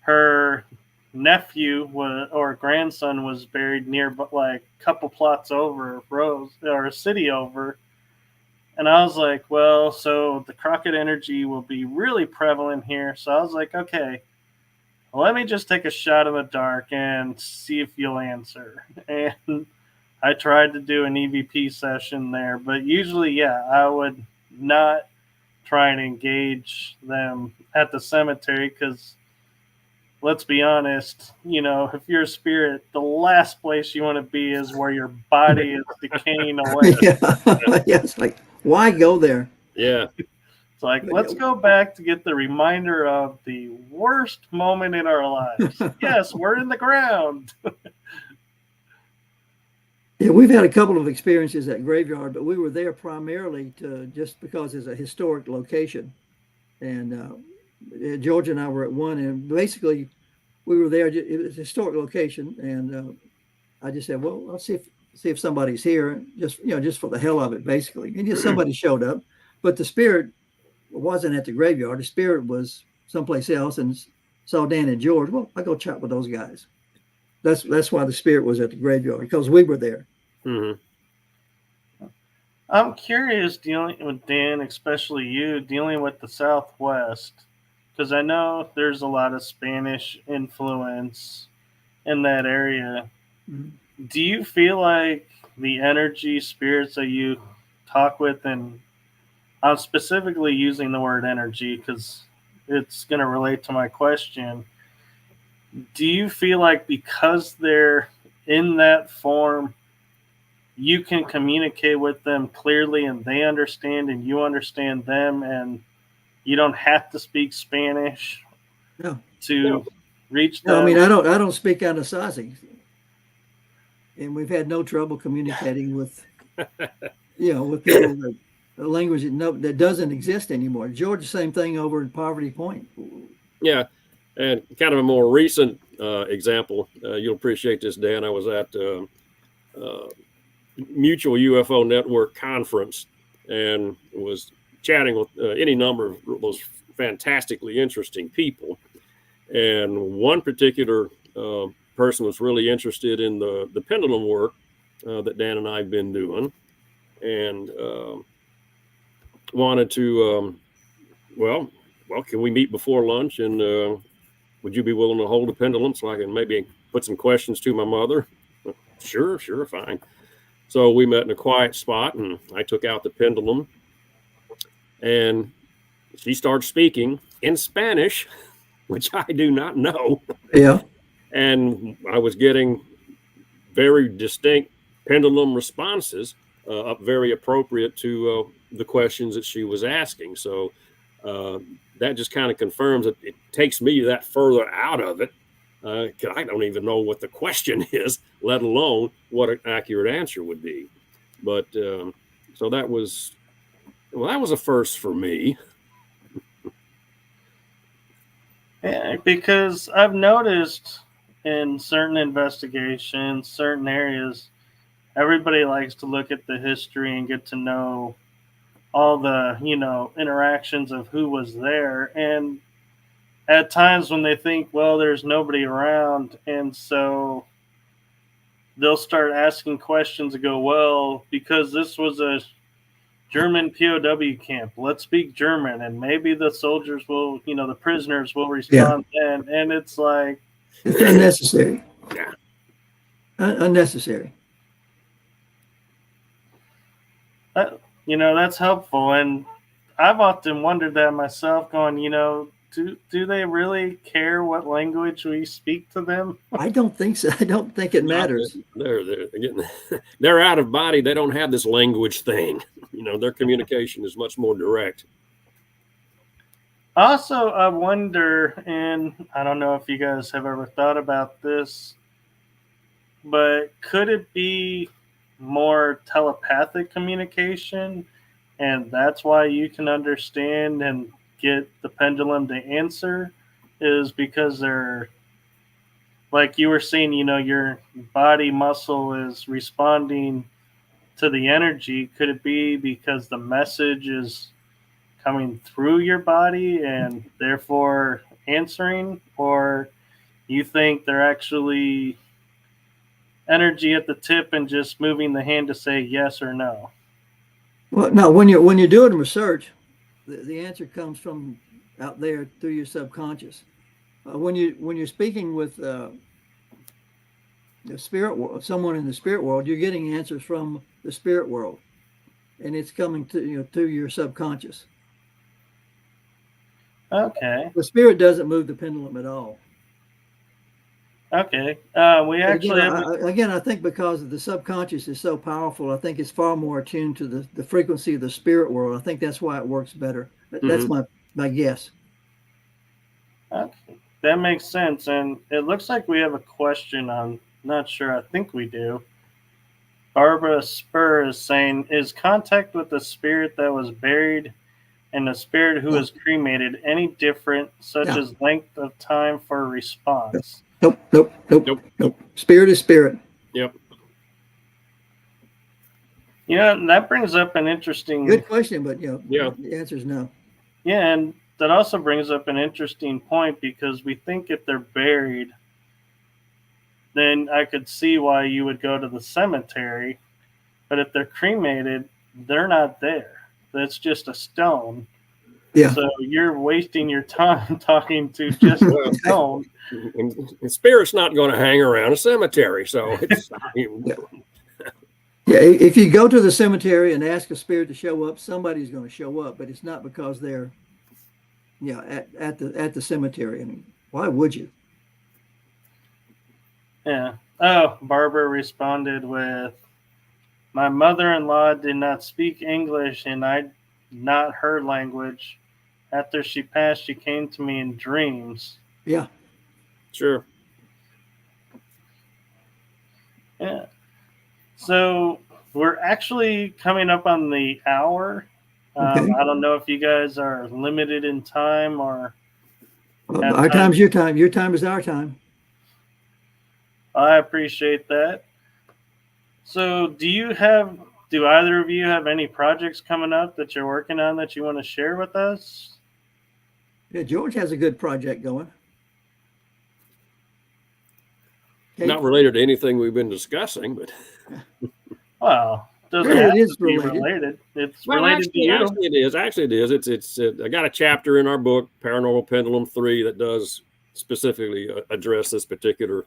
her nephew or grandson was buried near, but like a couple plots over, or a city over. And I was like, well, so the Crockett energy will be really prevalent here. So I was like, okay, well, let me just take a shot in the dark and see if you'll answer. And I tried to do an EVP session there, but usually, I would not try and engage them at the cemetery, because let's be honest, if you're a spirit, the last place you want to be is where your body is decaying away. It's like, why go there? Yeah. It's like, let's go back to get the reminder of the worst moment in our lives. Yes, we're in the ground. Yeah, we've had a couple of experiences at graveyard, but we were there primarily just because it's a historic location. And George and I were at one, and basically we were there. It was a historic location, and I just said, well, I'll see if somebody's here, just for the hell of it, basically. And just somebody showed up, but the spirit wasn't at the graveyard. The spirit was someplace else, and saw Dan and George. Well, I go chat with those guys. That's why the spirit was at the graveyard, because we were there. Mm-hmm. I'm curious, dealing with Dan, especially you, dealing with the Southwest, because I know there's a lot of Spanish influence in that area. Mm-hmm. Do you feel like the energy spirits that you talk with, and I'm specifically using the word energy because it's going to relate to my question, do you feel like because they're in that form, you can communicate with them clearly and they understand and you understand them, and you don't have to speak Spanish to reach them? No, I mean, I don't speak Anasazi, and we've had no trouble communicating with with people that a language that doesn't exist anymore. George, same thing over in Poverty Point. Yeah. And kind of a more recent example, you'll appreciate this, Dan. I was at mutual UFO network conference and was chatting with any number of those fantastically interesting people. And one particular person was really interested in the pendulum work that Dan and I have been doing, and wanted to, well, can we meet before lunch? And would you be willing to hold a pendulum so I can maybe put some questions to my mother? Sure, fine. So we met in a quiet spot, and I took out the pendulum, and she started speaking in Spanish, which I do not know. Yeah. And I was getting very distinct pendulum responses, very appropriate to the questions that she was asking. So that just kind of confirms that it takes me that further out of it. I don't even know what the question is, let alone what an accurate answer would be. But so that was a first for me. Yeah, because I've noticed in certain investigations, certain areas, everybody likes to look at the history and get to know all the, interactions of who was there. And at times when they think, well, there's nobody around, and so they'll start asking questions and go, well, because this was a German POW camp, let's speak German, and maybe the soldiers will, the prisoners will respond then. And it's like, it's unnecessary. Yeah. Unnecessary. That's helpful. And I've often wondered that myself, going, do they really care what language we speak to them? I don't think so. I don't think it matters. They're out of body. They don't have this language thing. Their communication is much more direct. Also, I wonder, and I don't know if you guys have ever thought about this, but could it be more telepathic communication? And that's why you can understand and get the pendulum to answer, is because they're, like you were saying, your body muscle is responding to the energy. Could it be because the message is coming through your body and therefore answering? Or you think they're actually energy at the tip and just moving the hand to say yes or no? Well, no, when you're doing research, the answer comes from out there through your subconscious. When you're speaking with the spirit world, someone in the spirit world, you're getting answers from the spirit world, and it's coming to through your subconscious. Okay. The spirit doesn't move the pendulum at all. Okay. We actually again, I think because the subconscious is so powerful, I think it's far more attuned to the frequency of the spirit world. I think that's why it works better. That's my guess. Okay. That makes sense. And it looks like we have a question. I'm not sure. I think we do. Barbara Spur is saying, is contact with the spirit that was buried and the spirit who was cremated any different, such as length of time for response? Nope. Spirit is spirit. Yep. That brings up an interesting... Good question, but the answer is no. Yeah, and that also brings up an interesting point, because we think if they're buried, then I could see why you would go to the cemetery. But if they're cremated, they're not there. That's just a stone. Yeah. So you're wasting your time talking to just a stone. And spirit's not going to hang around a cemetery, so it's Yeah, if you go to the cemetery and ask a spirit to show up, somebody's going to show up, but it's not because they're at the cemetery. I mean, why would you? Yeah. Oh, Barbara responded with, my mother-in-law did not speak English, and I not her language. After she passed, she came to me in dreams. Yeah. Sure. Yeah. So we're actually coming up on the hour. Okay. I don't know if you guys are limited in time or... Our time's your time. Your time is our time. I appreciate that. So, do either of you have any projects coming up that you're working on that you want to share with us? Yeah, George has a good project going. Not related to anything we've been discussing, but Well, doesn't It have is to be related. related. It's well, related to you. actually it is. Actually, it is. It's. I got a chapter in our book, Paranormal Pendulum 3, that does specifically address this particular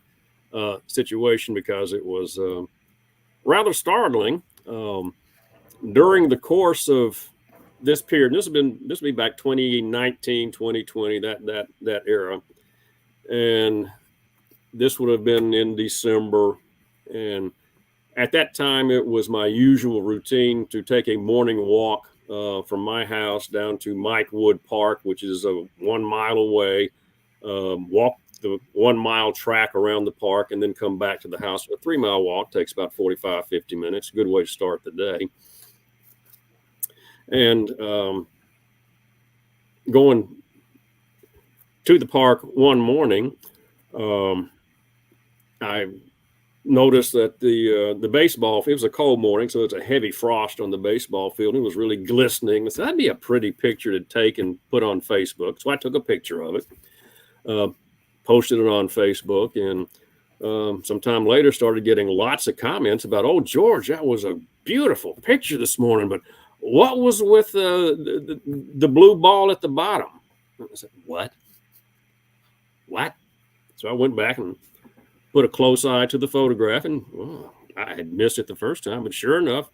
situation because it was rather startling. During the course of this period, this will be back 2019, 2020, that era, and this would have been in December, and at that time, it was my usual routine to take a morning walk from my house down to Mike Wood Park, which is 1 mile away, walk the 1 mile track around the park, and then come back to the house. A 3 mile walk takes about 45, 50 minutes. Good way to start the day. And going to the park one morning, I noticed that the baseball, it was a cold morning, so it's a heavy frost on the baseball field. It was really glistening. I said, that'd be a pretty picture to take and put on Facebook. So I took a picture of it, posted it on Facebook, and sometime later started getting lots of comments about, oh, George, that was a beautiful picture this morning, but what was with the blue ball at the bottom? I said, what? So I went back and put a close eye to the photograph, and I had missed it the first time, but sure enough,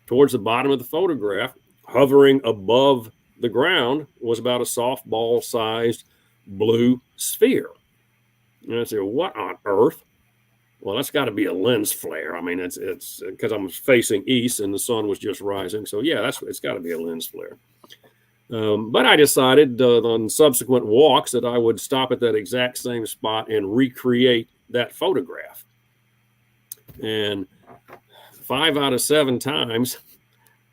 towards the bottom of the photograph, hovering above the ground, was about a softball-sized blue sphere. And I said, what on earth? Well, that's got to be a lens flare. I mean, it's because I'm facing east and the sun was just rising. So yeah, it's got to be a lens flare. But I decided on subsequent walks that I would stop at that exact same spot and recreate that photograph. And 5 out of 7 times,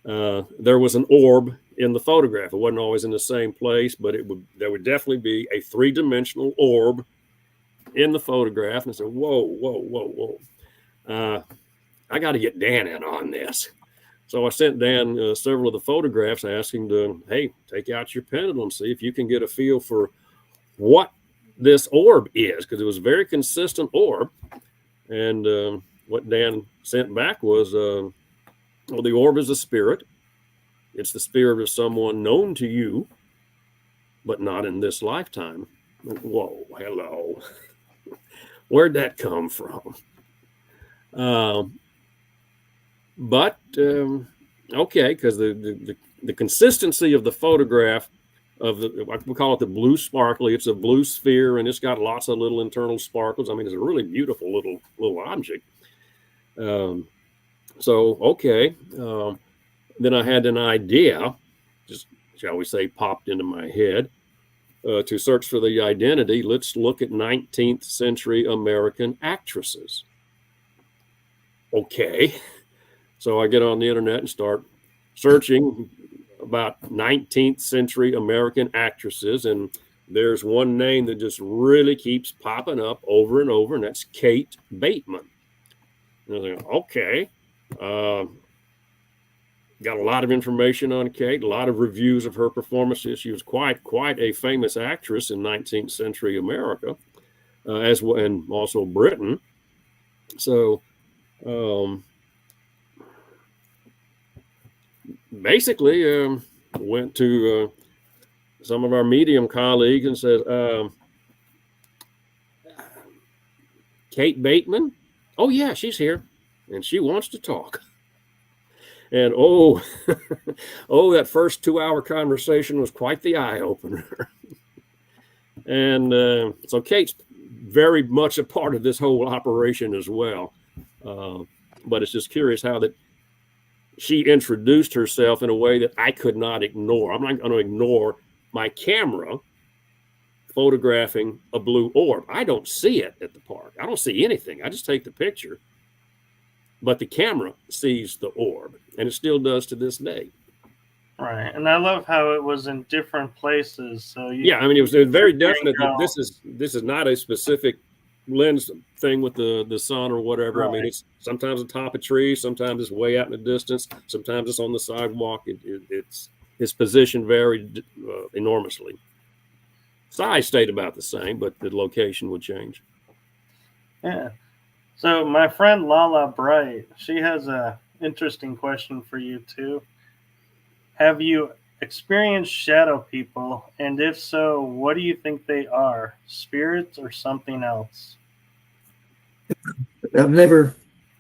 there was an orb in the photograph. It wasn't always in the same place, but there would definitely be a 3-dimensional orb in the photograph. And I said, whoa. I got to get Dan in on this. So I sent Dan several of the photographs asking to, hey, take out your pendulum, see if you can get a feel for what this orb is, because it was a very consistent orb. And what Dan sent back was, well, the orb is a spirit. It's the spirit of someone known to you, but not in this lifetime. Whoa, hello. Where'd that come from? But okay, because the consistency of the photograph of we call it the blue sparkly. It's a blue sphere, and it's got lots of little internal sparkles. I mean, it's a really beautiful little object. So okay, then I had an idea, just shall we say, popped into my head to search for the identity. Let's look at 19th century American actresses. Okay. So I get on the internet and start searching about 19th century American actresses. And there's one name that just really keeps popping up over and over, and that's Kate Bateman. And I was like, okay. Got a lot of information on Kate, a lot of reviews of her performances. She was quite a famous actress in 19th century America, as well, and also Britain. So basically went to some of our medium colleagues and said, Kate Bateman? Oh, yeah, she's here, and she wants to talk. And that first 2-hour conversation was quite the eye-opener. And so Kate's very much a part of this whole operation as well. But it's just curious how that she introduced herself in a way that I could not ignore. I'm not going to ignore my camera photographing a blue orb. I don't see it at the park. I don't see anything. I just take the picture. But the camera sees the orb, and it still does to this day. Right, and I love how it was in different places. So yeah, I mean, it was very definite that this is not a specific Lynn's thing with the sun or whatever. Right. I mean, it's sometimes on top of trees, sometimes it's way out in the distance, sometimes it's on the sidewalk. It's his position varied enormously. Size stayed about the same, but the location would change. Yeah. So my friend Lala Bright, she has a interesting question for you too. Have you experienced shadow people, and if so, what do you think they are? Spirits or something else?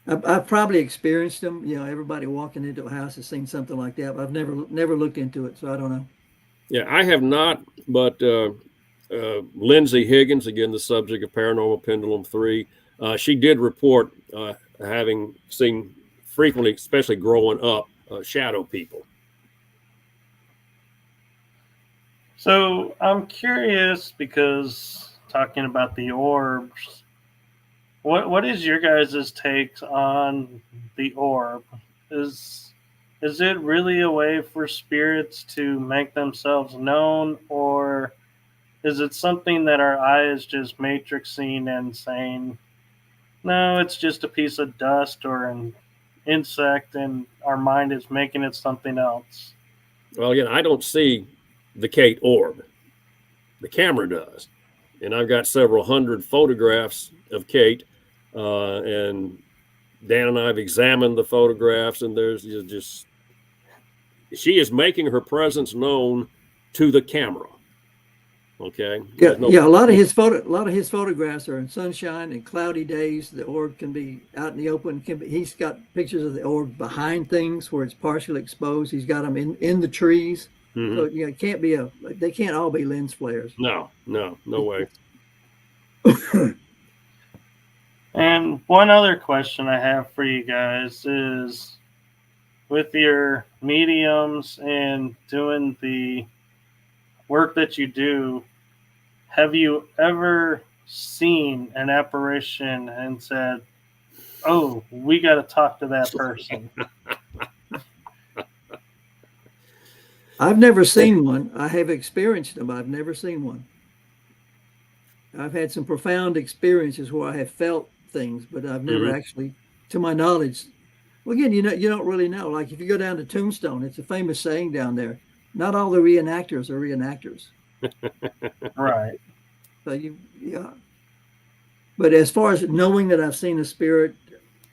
I've probably experienced them. You know, everybody walking into a house has seen something like that, but I've never looked into it, so I don't know. Yeah, I have not, but Lindsay Higgins, again, the subject of Paranormal Pendulum 3, she did report having seen frequently, especially growing up, shadow people. So I'm curious because talking about the orbs, what is your guys' take on the orb? Is it really a way for spirits to make themselves known, or is it something that our eye is just matrixing and saying, no, it's just a piece of dust or an insect, and our mind is making it something else? Well, again, I don't see the Kate orb. The camera does. And I've got several hundred photographs of Kate, and Dan and I have examined the photographs, and there's just, she is making her presence known to the camera. Okay. Yeah. A lot of his photographs are in sunshine and cloudy days. The orb can be out in the open. He's got pictures of the orb behind things where it's partially exposed. He's got them in the trees. Mm-hmm. So it can't be they can't all be lens flares. No way. And one other question I have for you guys is, with your mediums and doing the work that you do, have you ever seen an apparition and said, oh, we got to talk to that person? I've never seen one. I have experienced them. I've never seen one. I've had some profound experiences where I have felt things, but I've never actually, to my knowledge. Well, again, you don't really know. Like if you go down to Tombstone, it's a famous saying down there, not all the reenactors are reenactors. Right. So but as far as knowing that I've seen a spirit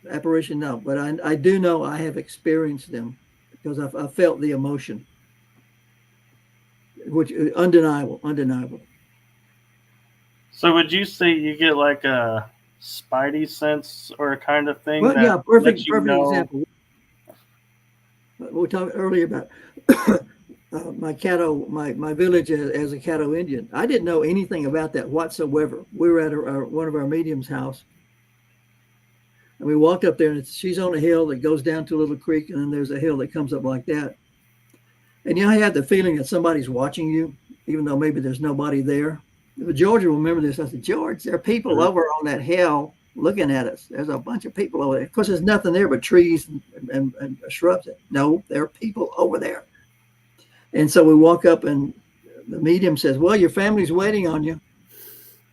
apparition, no. But I do know I have experienced them because I felt the emotion, which is undeniable. So would you say you get like a spidey sense or a kind of thing? Well, yeah, perfect example. We talked earlier about my Caddo, my village as a Caddo Indian. I didn't know anything about that whatsoever. We were at one of our medium's house, and we walked up there, and she's on a hill that goes down to a little creek, and then there's a hill that comes up like that. And I had the feeling that somebody's watching you, even though maybe there's nobody there. But George will remember this. I said, George, there are people over on that hill looking at us. There's a bunch of people over there. Of course, there's nothing there but trees and shrubs. No, there are people over there. And so we walk up, and the medium says, well, your family's waiting on you.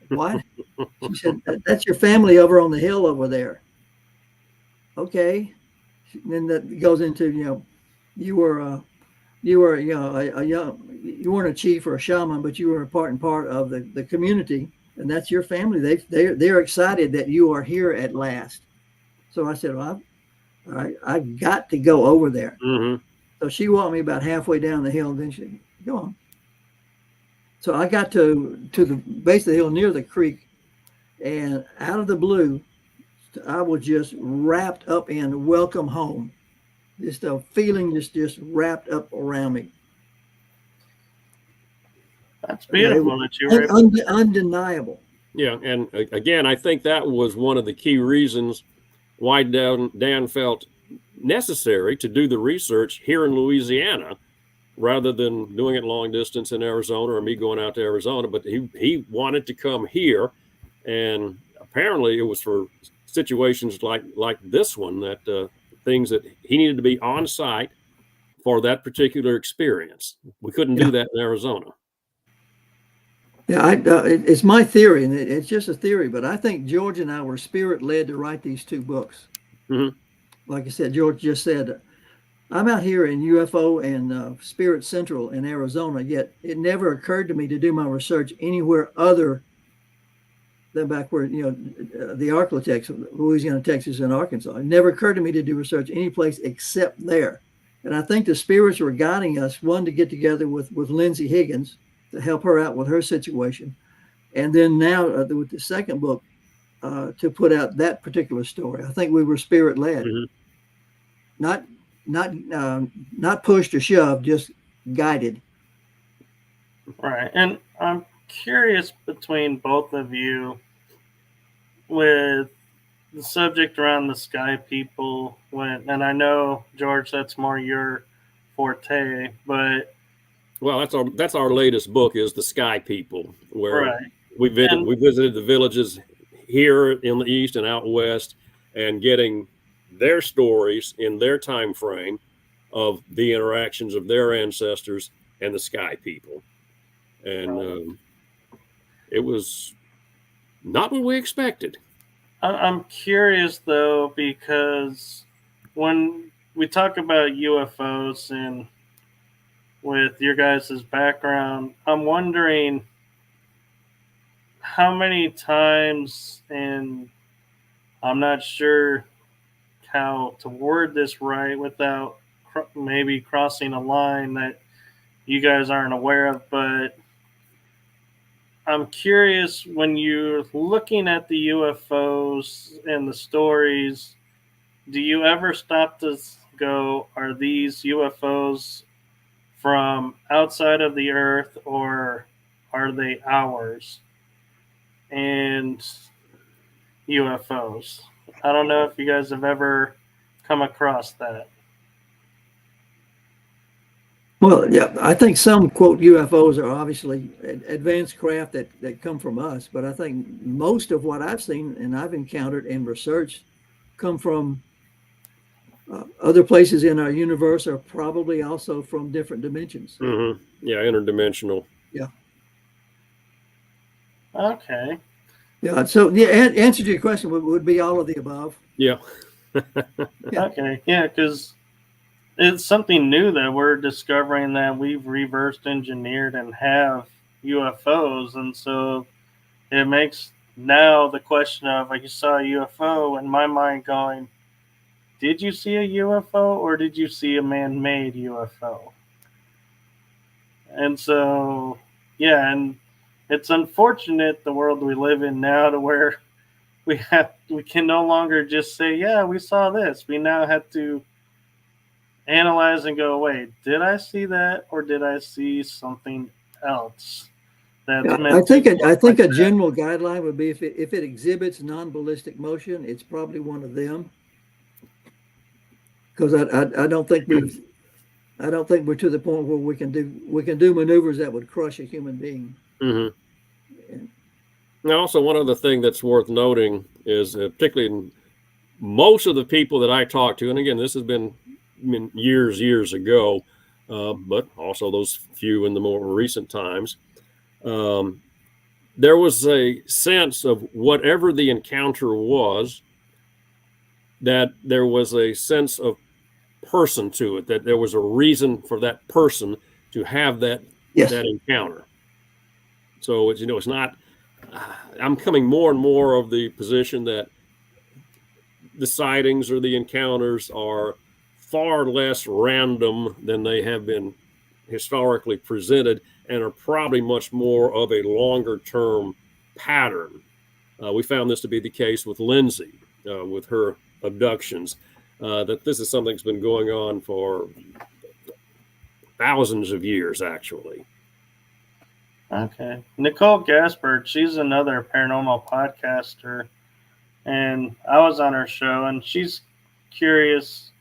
What? She said, that's your family over on the hill over there. Okay. And then that goes into, you weren't a chief or a shaman, but you were a part of the community, and that's your family. They're excited that you are here at last. So I said, well, I've got to go over there. Mm-hmm. So she walked me about halfway down the hill, and then she said, go on. So I got to the base of the hill near the creek, and out of the blue, I was just wrapped up in welcome home. Just a feeling just wrapped up around me. That's beautiful that you were undeniable. Yeah, and again, I think that was one of the key reasons why Dan felt necessary to do the research here in Louisiana rather than doing it long distance in Arizona or me going out to Arizona. But he wanted to come here, and apparently it was for situations like this one, that things that he needed to be on site for that particular experience. We couldn't do that in Arizona. Yeah, it's my theory, and it's just a theory, but I think George and I were spirit led to write these two books. Mm-hmm. Like I said, George just said, I'm out here in UFO and Spirit Central in Arizona, yet it never occurred to me to do my research anywhere other than back where, the Arklatex, Louisiana, Texas, and Arkansas. It never occurred to me to do research any place except there. And I think the spirits were guiding us, one, to get together with Lindsay Higgins to help her out with her situation. And then now with the second book, to put out that particular story. I think we were spirit led, not pushed or shoved, just guided. Right. And I'm curious between both of you with the subject around the sky people, and I know, George, that's more your forte, but well, that's our latest book, is the Sky People, where right. we visited the villages here in the east and out west, and getting their stories in their time frame of the interactions of their ancestors and the Sky People. And it was not what we expected. I'm curious, though, because when we talk about UFOs and with your guys' background, I'm wondering how many times, and I'm not sure how to word this right without maybe crossing a line that you guys aren't aware of, but I'm curious, when you're looking at the UFOs and the stories, do you ever stop to go, are these UFOs from outside of the Earth or are they ours? And UFOs. I don't know if you guys have ever come across that. Well, yeah, I think some, quote, UFOs are obviously advanced craft that come from us, but I think most of what I've seen and I've encountered and researched come from other places in our universe, or probably also from different dimensions. Mm-hmm. Yeah, interdimensional. Yeah. Okay. Yeah. So, yeah, answer to your question would be all of the above. Yeah. Okay. Yeah, because it's something new that we're discovering, that we've reverse engineered and have UFOs. And so it makes now the question of, like, you saw a UFO, in my mind going, did you see a UFO or did you see a man-made UFO? And so, yeah, and it's unfortunate, the world we live in now, to where we can no longer just say, yeah, we saw this. We now have to analyze and go, wait, did I see that or did I see something else? I think a general guideline would be, if it exhibits non-ballistic motion, it's probably one of them. Because I don't think we're to the point where we can do maneuvers that would crush a human being. Mm-hmm. And also, one other thing that's worth noting is, particularly most of the people that I talk to, and again, this has been years ago, but also those few in the more recent times, there was a sense of whatever the encounter was, that there was a sense of person to it, that there was a reason for that person to have that encounter. So it's not. I'm coming more and more of the position that the sightings or the encounters are far less random than they have been historically presented, and are probably much more of a longer term pattern. We found this to be the case with Lindsay, with her abductions, that this is something that's been going on for thousands of years, actually. Okay. Nicole Gaspard, she's another paranormal podcaster, and I was on her show, and she's curious,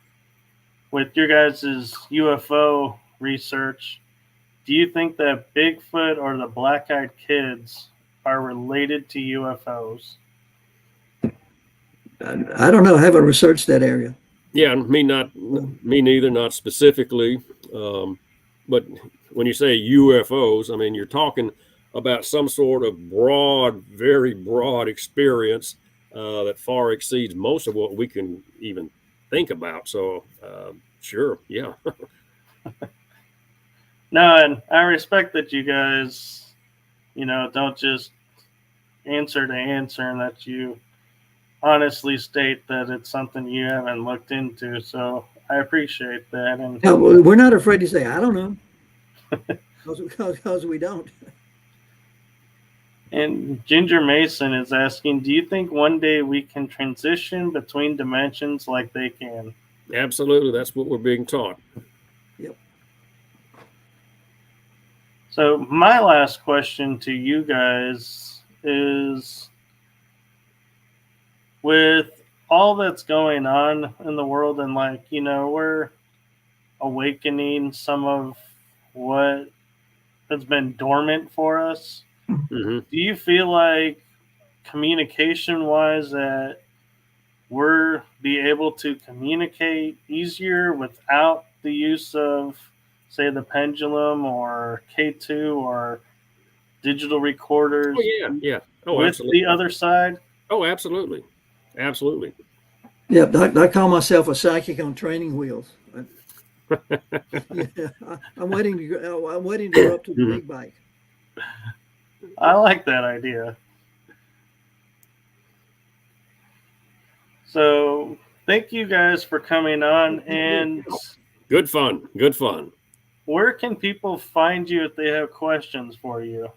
with your guys' UFO research, do you think that Bigfoot or the Black-Eyed Kids are related to UFOs? I don't know. I haven't researched that area. Yeah, me neither, not specifically. But when you say UFOs, I mean, you're talking about some sort of broad, very broad experience that far exceeds most of what we can even think about. So, sure, yeah. No, and I respect that you guys, don't just answer to answer, and that you honestly state that it's something you haven't looked into. So I appreciate that. And Yeah, we're not afraid to say, I don't know, because we don't. And Ginger Mason is asking, do you think one day we can transition between dimensions like they can? Absolutely. That's what we're being taught. Yep. So my last question to you guys is, with all that's going on in the world, and we're awakening some of what has been dormant for us. Mm-hmm. Do you feel like communication wise that we're be able to communicate easier without the use of, say, the pendulum or K2 or digital recorders? Oh, yeah, yeah. Oh, with absolutely. the other side? Oh, absolutely. Absolutely. Yep. I call myself a psychic on training wheels. Yeah, I'm waiting to go up to the big bike. I like that idea. So thank you guys for coming on. And good fun. Good fun. Where can people find you if they have questions for you?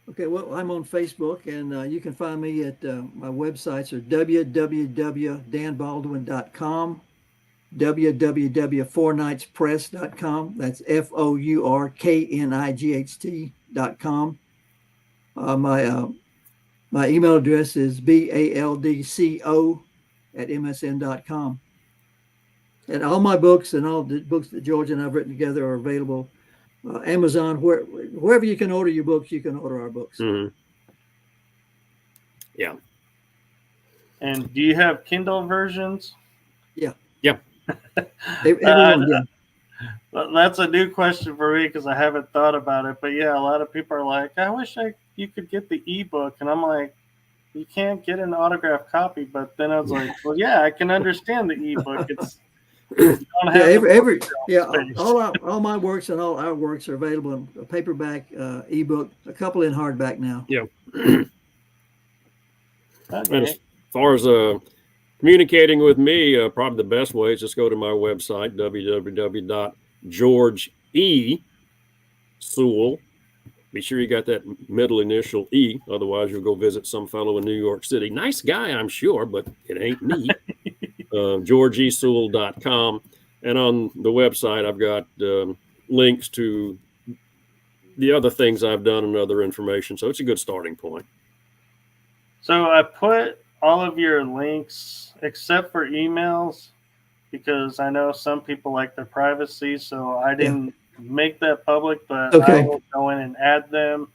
Okay, well, I'm on Facebook, and you can find me at my websites are www.danbaldwin.com, www.fournightspress.com. That's FOURKNIGHT.com. My email address is baldco@msn.com. And all my books and all the books that George and I've written together are available. Amazon, wherever you can order your books, you can order our books. Mm-hmm. Yeah. And do you have Kindle versions? Yeah. Yeah. Everyone, yeah. That's a new question for me because I haven't thought about it. But yeah, a lot of people are like, I wish you could get the ebook. And I'm like, you can't get an autographed copy. But then I was like, well, yeah, I can understand the ebook. It's all my works and all our works are available in a paperback, ebook, a couple in hardback now. Yeah. Okay. And as far as communicating with me, probably the best way is just go to my website, www.georgesewell. Be sure you got that middle initial E, otherwise you'll go visit some fellow in New York City. Nice guy, I'm sure, but it ain't me. GeorgeSewell.com. And on the website, I've got links to the other things I've done and other information. So it's a good starting point. So I put all of your links except for emails because I know some people like their privacy. So I didn't make that public, but I will go in and add them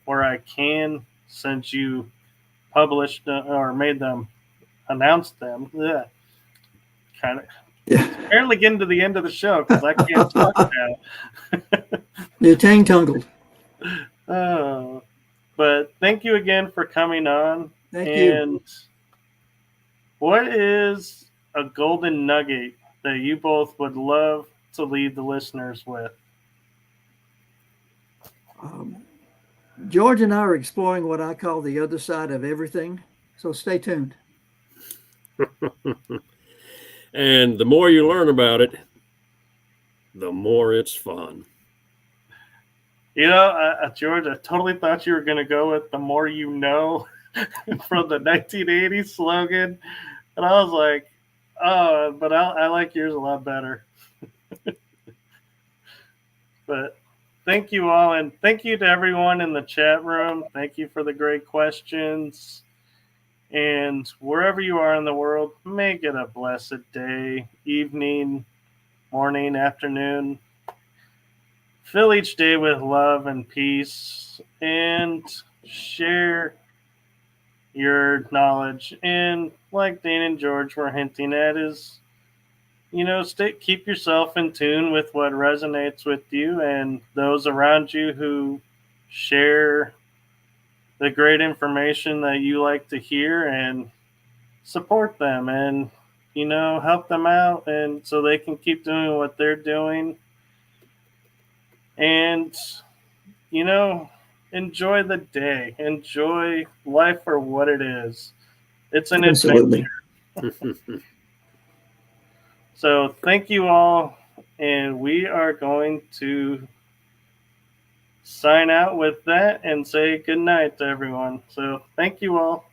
where I can, since you published or made them, announced them. Yeah. Kind of. Yeah. Apparently getting to the end of the show because I can't talk now. You're tang-tungled. Oh. But thank you again for coming on. Thank you. And what is a golden nugget that you both would love to leave the listeners with? George and I are exploring what I call the other side of everything. So stay tuned. And the more you learn about it, the more it's fun. George, I totally thought you were going to go with the more you know from the 1980s slogan. And I was like, oh, but I like yours a lot better. But thank you all. And thank you to everyone in the chat room. Thank you for the great questions. And wherever you are in the world, make it a blessed day, evening, morning, afternoon. Fill each day with love and peace, and share your knowledge. And like Dan and George were hinting at, is keep yourself in tune with what resonates with you and those around you who share the great information that you like to hear, and support them and help them out, and so they can keep doing what they're doing, and enjoy the day, enjoy life for what it is. It's an Absolutely. adventure. So thank you all, and we are going to sign out with that and say good night to everyone. So thank you all.